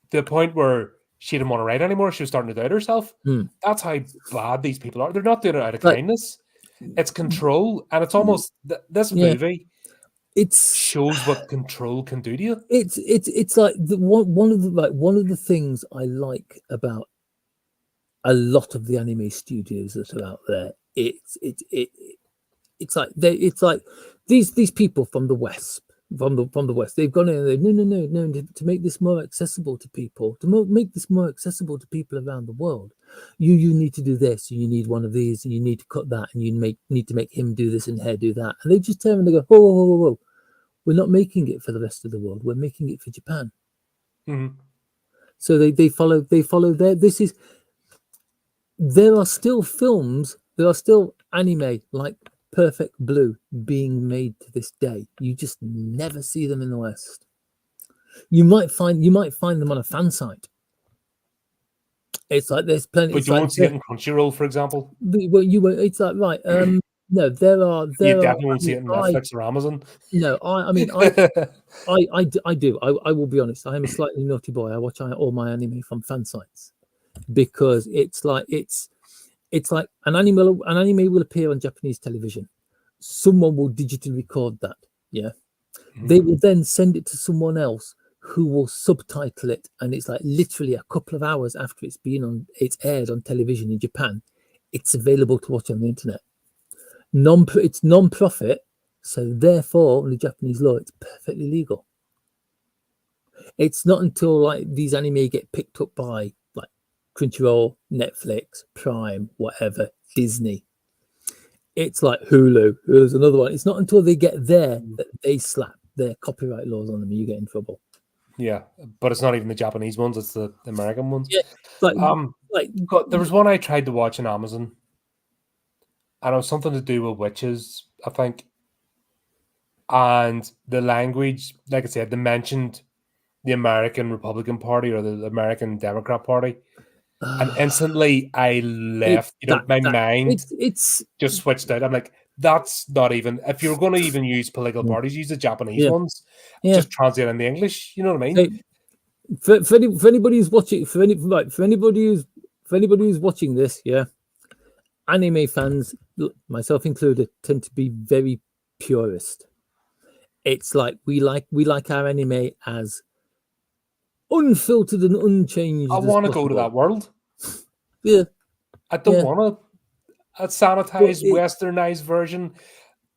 the point where she didn't want to write anymore, she was starting to doubt herself. That's how bad these people are. They're not doing it out of kindness. It's control, and it's almost this movie. It shows what control can do to you. It's like one of the things I like about a lot of the anime studios that are out there. It's like these people from the West. From the West, they've gone in and no, to make this more accessible to people, make this more accessible to people around the world, you need to do this, and you need one of these, and you need to cut that, and you need to make him do this and her do that, and they just turn and they go, whoa, we're not making it for the rest of the world, we're making it for Japan. So they follow their. There are still films, there are still anime like Perfect Blue being made to this day. You just never see them in the West. You might find them on a fan site. It's like there's plenty. But you won't see it in Crunchyroll, for example. Well, you won't. It's like, right. No, there are. You definitely won't see it in Netflix or Amazon. No, I do. I will be honest. I am a slightly naughty boy. I watch all my anime from fan sites, because it's like an anime will appear on Japanese television. Someone will digitally record that. Yeah. They will then send it to someone else who will subtitle it, and it's like literally a couple of hours after it's aired on television in Japan, it's available to watch on the internet. It's non-profit, so therefore under Japanese law it's perfectly legal. It's not until like these anime get picked up by like Crunchyroll, Netflix, Prime, whatever, Disney. It's like Hulu's another one. It's not until they get there that they slap their copyright laws on them and you get in trouble. Yeah, but it's not even the Japanese ones, it's the American ones. Yeah, there was one I tried to watch on Amazon, and it was something to do with witches, I think. And the language, like I said, they mentioned the American Republican Party or the American Democrat Party. And instantly I left, my mind just switched out. I'm like, that's not even, if you're going to even use political parties, use the Japanese ones. Just translate in the English. You know what I mean? For anybody who's watching, for anybody who's watching this, anime fans, myself included, tend to be very purist. It's like we like our anime as unfiltered and unchanged. I want to go to that world. Yeah, I don't want a sanitized, westernized version.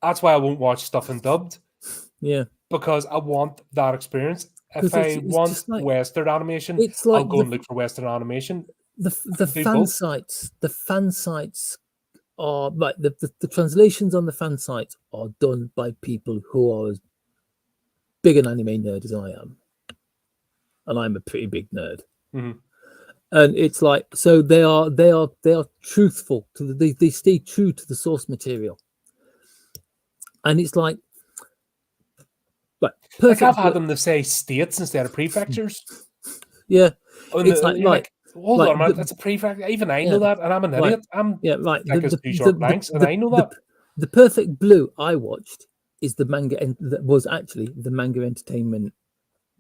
That's why I won't watch stuff in dubbed. Yeah, because I want that experience. If I want Western animation, I'll go and look for Western animation. The fan sites are like the translations on the fan sites are done by people who are as big an anime nerd as I am, and I'm a pretty big nerd. And it's like, so they are truthful to they stay true to the source material, and it's like I've had them to say states instead of prefectures. Yeah, it's like hold on, man, that's a prefecture. Even I know that, and I'm an idiot. I'm two short blanks, and I know that. The Perfect Blue I watched is the manga that was actually the Manga Entertainment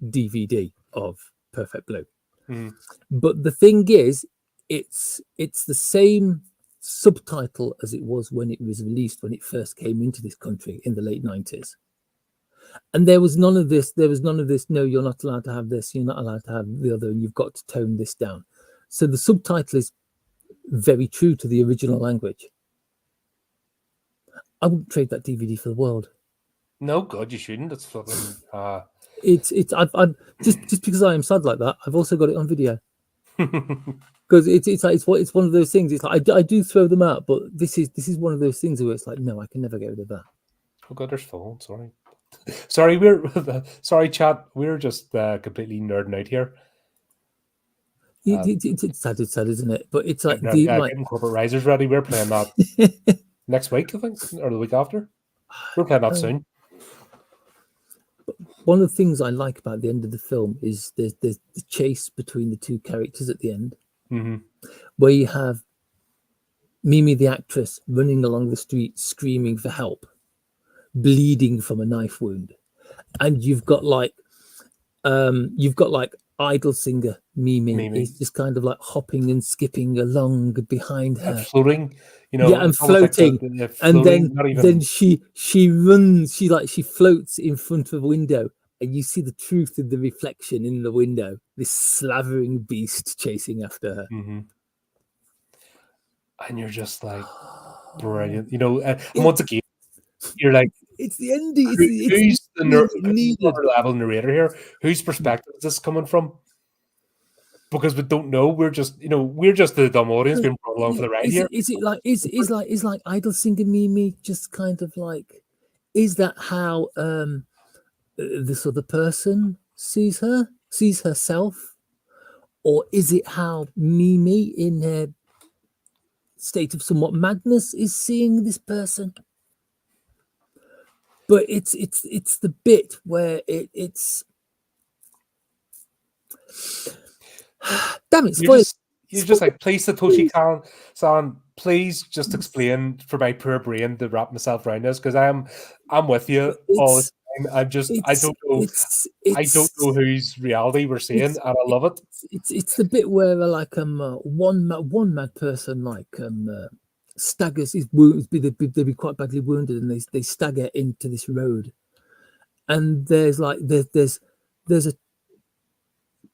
DVD of Perfect Blue. Mm. But the thing is, it's the same subtitle as it was when it was released, when it first came into this country in the late 90s. And there was none of this. No, you're not allowed to have this. You're not allowed to have the other, and you've got to tone this down. So the subtitle is very true to the original language. I wouldn't trade that DVD for the world. No, God, you shouldn't. It's flipping. I've just because I am sad like that, I've also got it on video. Because it's one of those things. It's like I do throw them out, but this is one of those things where it's like, no, I can never get rid of that. Oh God, there's phone. Sorry, chat. We're just completely nerding out here. It's sad, isn't it? But it's like getting corporate risers ready. We're playing that next week, I think, or the week after. We're playing that soon. One of the things I like about the end of the film is there's the chase between the two characters at the end, where you have Mimi, the actress, running along the street screaming for help, bleeding from a knife wound, and you've got idol singer Mimi is just kind of like hopping and skipping along behind her, and floating, and floating, and then she runs, she floats in front of a window, and you see the truth in the reflection in the window, this slavering beast chasing after her. And you're just like, brilliant, and once again, you're like, it's the ending. Who's the level narrator here? Whose perspective is this coming from? Because we don't know. We're just the dumb audience being brought along for the ride here. Is like idol singer Mimi just kind of like, is that how this other person sees herself, or is it how Mimi in her state of somewhat madness is seeing this person? But it's the bit where it's damn it, you're just like, please, Satoshi Kon, please just explain for my poor brain to wrap myself around this, because I'm with you all the time. I don't know whose reality we're seeing, and I love it. It's the bit where like one mad person like staggers his wounds, they'll be quite badly wounded, and they stagger into this road, and there's a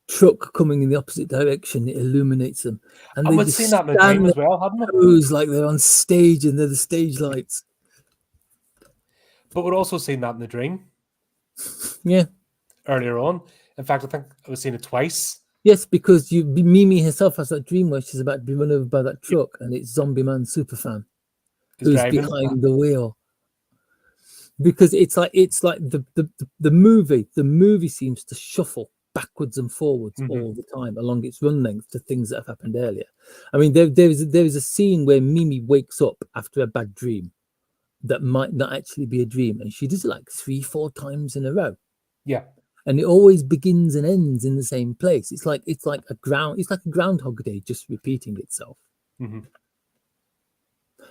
truck coming in the opposite direction. It illuminates them, and they just seen that in the dream as well, hadn't it? Like they're on stage and they're the stage lights. But we're also seeing that in the dream. Yeah. Earlier on, in fact, I think I was seeing it twice. Yes, because Mimi herself has that dream where she's about to be run over by that truck, and it's Zombie Man Superfan who's driving behind the wheel. Because it's like the movie seems to shuffle backwards and forwards all the time along its run length to things that have happened earlier. I mean, there is a scene where Mimi wakes up after a bad dream that might not actually be a dream, and she does it like 3-4 times in a row. Yeah. And it always begins and ends in the same place. It's like a Groundhog Day just repeating itself.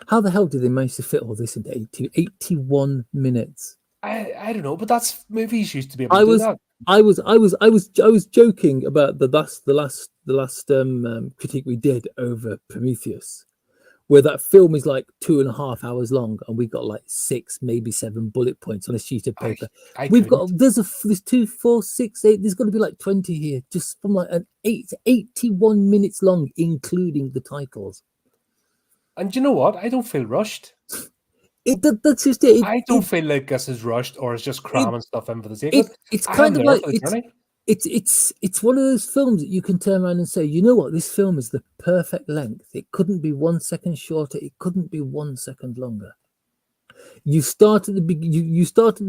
How the hell did they manage to fit all this into 81 minutes? I don't know, but that's movies used to be able to do that. I was joking about the last critique we did over Prometheus, where that film is like 2.5 hours long, and we got like 6, maybe 7 bullet points on a sheet of paper. There's 2, 4, 6, 8. There's got to be like 20 here, just from like 81 minutes long, including the titles. And you know what? I don't feel rushed. That's just it. I don't feel like this is rushed or it's just cramming stuff in for the sake of it. It's kind of like it's one of those films that you can turn around and say, you know what, this film is the perfect length. It couldn't be 1 second shorter. It couldn't be 1 second longer. You start at the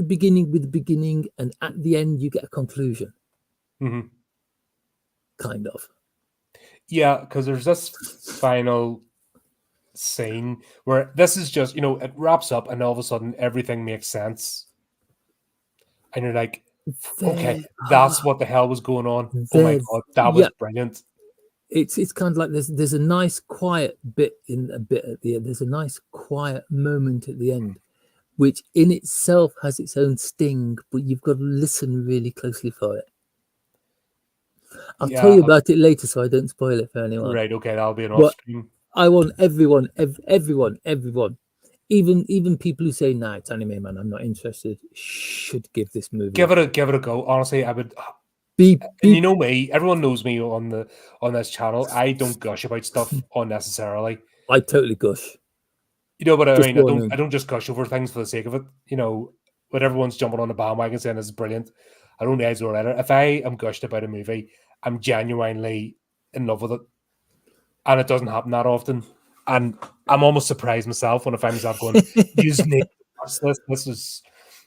beginning with the beginning, and at the end you get a conclusion. Kind of. Yeah, because there's this final scene where this is just, it wraps up and all of a sudden everything makes sense. And you're like, okay, that's what the hell was going on. Oh my God, that was brilliant. It's kind of like there's a nice quiet bit at the end. There's a nice quiet moment at the end, which in itself has its own sting, but you've got to listen really closely for it. I'll tell Yeah, you about it later, so I don't spoil it for anyone. right. Okay, that'll be an off But stream. I want everyone, everyone, even people who say, "Nah, it's anime, man, I'm not interested," should give this movie Give it a go. Honestly, I would. be And you be. know me, everyone knows me on this channel. I don't gush about stuff unnecessarily. I totally gush. You know what I Just mean? warning. I don't just gush over things for the sake of it. You know, when everyone's jumping on the bandwagon saying this is brilliant, I don't edge or letter. If I am gushed about a movie, I'm genuinely in love with it. And it doesn't happen that often. And I'm almost surprised myself when I find myself going, use me watch this.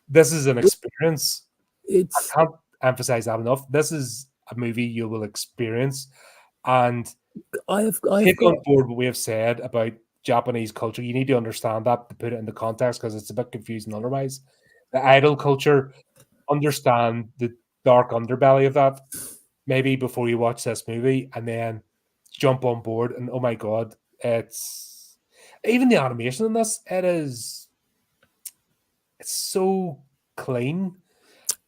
This is an experience. I It's can't emphasize that enough. This is a movie you will experience. And I've take got on board what we have said about Japanese culture. You need to understand that to put it into context because it's a bit confusing otherwise. The idol culture, understand the dark underbelly of that maybe before you watch this movie and then jump on board. And oh my God, it's even the animation in this, it's so clean.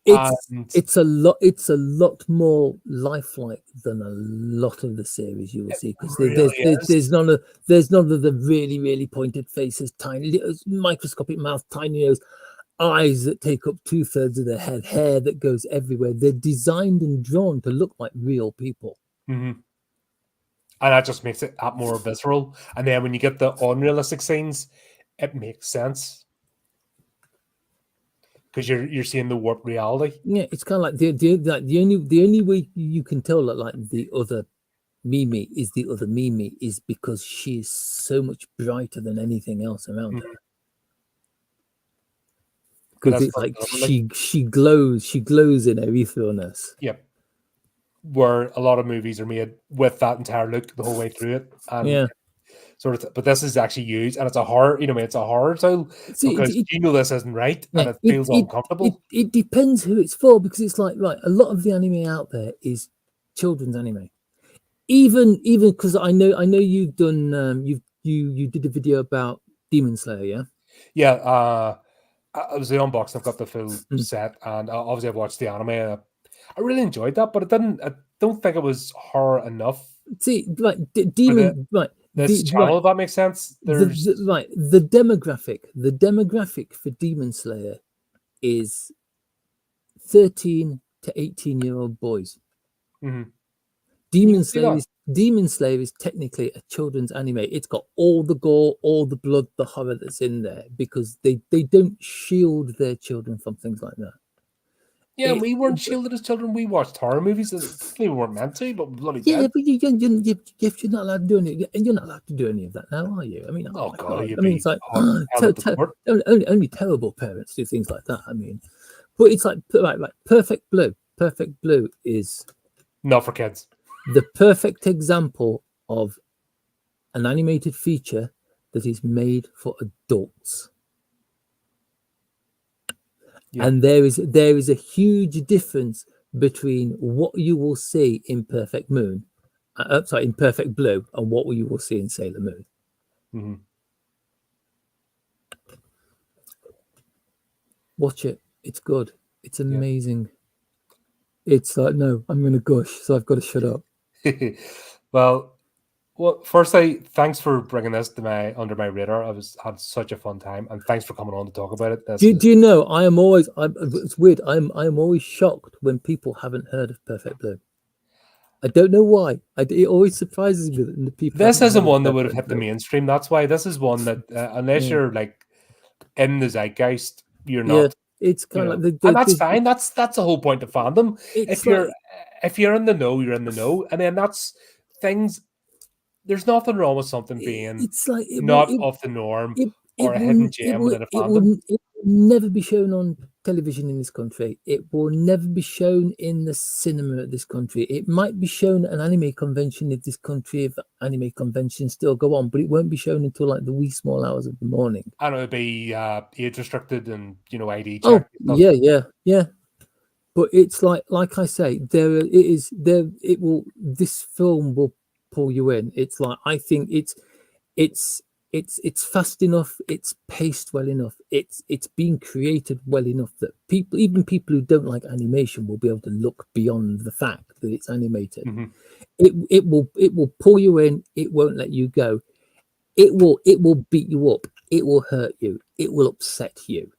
And it's a lot more lifelike than a lot of the series you will see, because really is. there's none of the really pointed faces, tiny little microscopic mouth, tiny nose, eyes that take up 2/3 of their head, hair that goes everywhere. They're designed and drawn to look like real people. Mhm. And that just makes it that more visceral. And then when you get the unrealistic scenes, it makes sense because you're seeing the warped reality. Yeah, it's kind of like the only way you can tell that like the other Mimi is the other Mimi is because she's so much brighter than anything else around her. Mhm. And Because that's it's like fundamentally, she glows in her etherealness. yep, where a lot of movies are made with that entire look the whole way through it, and Yeah. sort of. But this is actually used, and it's a horror. You know, it's a horror tool See, because you know this isn't right, and yeah, it feels uncomfortable. it depends who it's for, because it's like, right, a lot of the anime out there is children's anime. Even because I know you've done you did a video about Demon Slayer, yeah. Yeah, it was the unboxing. I've got the full Mm. set, and obviously I've watched the anime. I really enjoyed that, but it didn't. I don't think it was horror enough See, like for the Demon, right, this channel. If that makes sense. There's the demographic for Demon Slayer is 13 to 18-year-old boys. Mhm. You can see that. Demon Slayer is technically a children's anime. It's got all the gore, all the blood, the horror that's in there, because they don't shield their children from things like that. Yeah, It, we weren't shielded as children. We watched horror movies. We weren't meant to, but we bloody yeah, did. but you're not allowed to do any, and you're not allowed to do any of that now, are you? I mean, oh Oh my God, God! you'd I mean, be it's like held up to court. only terrible parents do things like that. I mean, but it's like Perfect Blue. Perfect Blue is Not for kids. the perfect example of an animated feature that is made for adults. Yeah. And there is a huge difference between what you will see in Perfect Moon, in Perfect Blue, and what you will see in Sailor Moon. Mm-hmm. Watch it; it's good. It's amazing. Yeah. It's like, no, I'm going to gush, so I've got to shut up. Well, firstly, thanks for bringing this to under my radar. Had such a fun time, and thanks for coming on to talk about it. Do you know? It's weird. I'm always shocked when people haven't heard of Perfect Blue. I don't know why. It always surprises me that the people. This isn't one that would have hit the mainstream. That's why this is one that, unless you're like in the zeitgeist, you're not. It's kind of like and that's fine. That's the whole point of fandom. If you're in the know, you're in the know, and then that's things. There's nothing wrong with something being not off the norm or a hidden gem within a fandom. It will never be shown on television in this country. It will never be shown in the cinema of this country. It might be shown at an anime convention in this country if anime conventions still go on, but it won't be shown until like the wee small hours of the morning. And it would be age restricted and ID check. Oh, yeah. But it's like I say, this film will pull you in. It's like, I think it's fast enough, it's paced well enough, it's being created well enough that even people who don't like animation will be able to look beyond the fact fact that it's animated. Mm-hmm. It will pull you in. It won't let you go. It will beat you up. It will hurt you. It will upset you.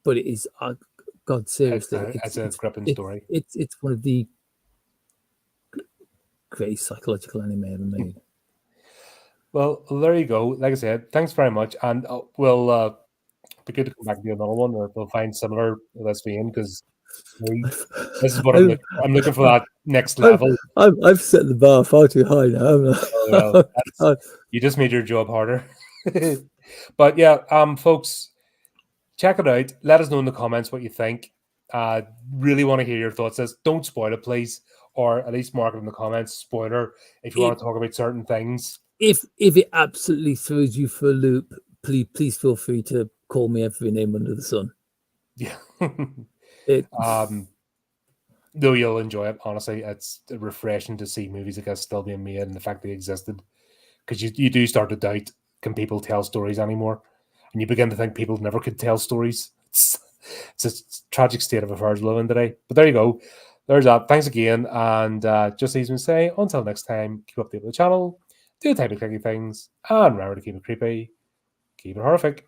But it is, God, seriously, It's a gripping story. It's one of the great psychological anime ever made. Well, there you go. Like I said, thanks very much, and we'll be good to come back and do another one, or we'll find similar to this vein, because this is what I'm looking for, that next level. I've set the bar far too high now. Oh, well, you just made your job harder. But yeah, folks, check it out. Let us know in the comments what you think. Really want to hear your thoughts. Don't spoil it, please, or at least mark it in the comments. Spoiler if you want to talk about certain things. If it absolutely throws you for a loop, please feel free to call me every name under the sun. Yeah. No, you'll enjoy it. Honestly, it's refreshing to see movies like this still being made, and the fact they existed, because you do start to doubt, can people tell stories anymore? And you begin to think people never could tell stories. It's a tragic state of affairs living today. But there you go. There's that. Thanks again. And just as we say, until next time, keep updated with the channel, do the type of clicky things, and remember to keep it creepy, keep it horrific.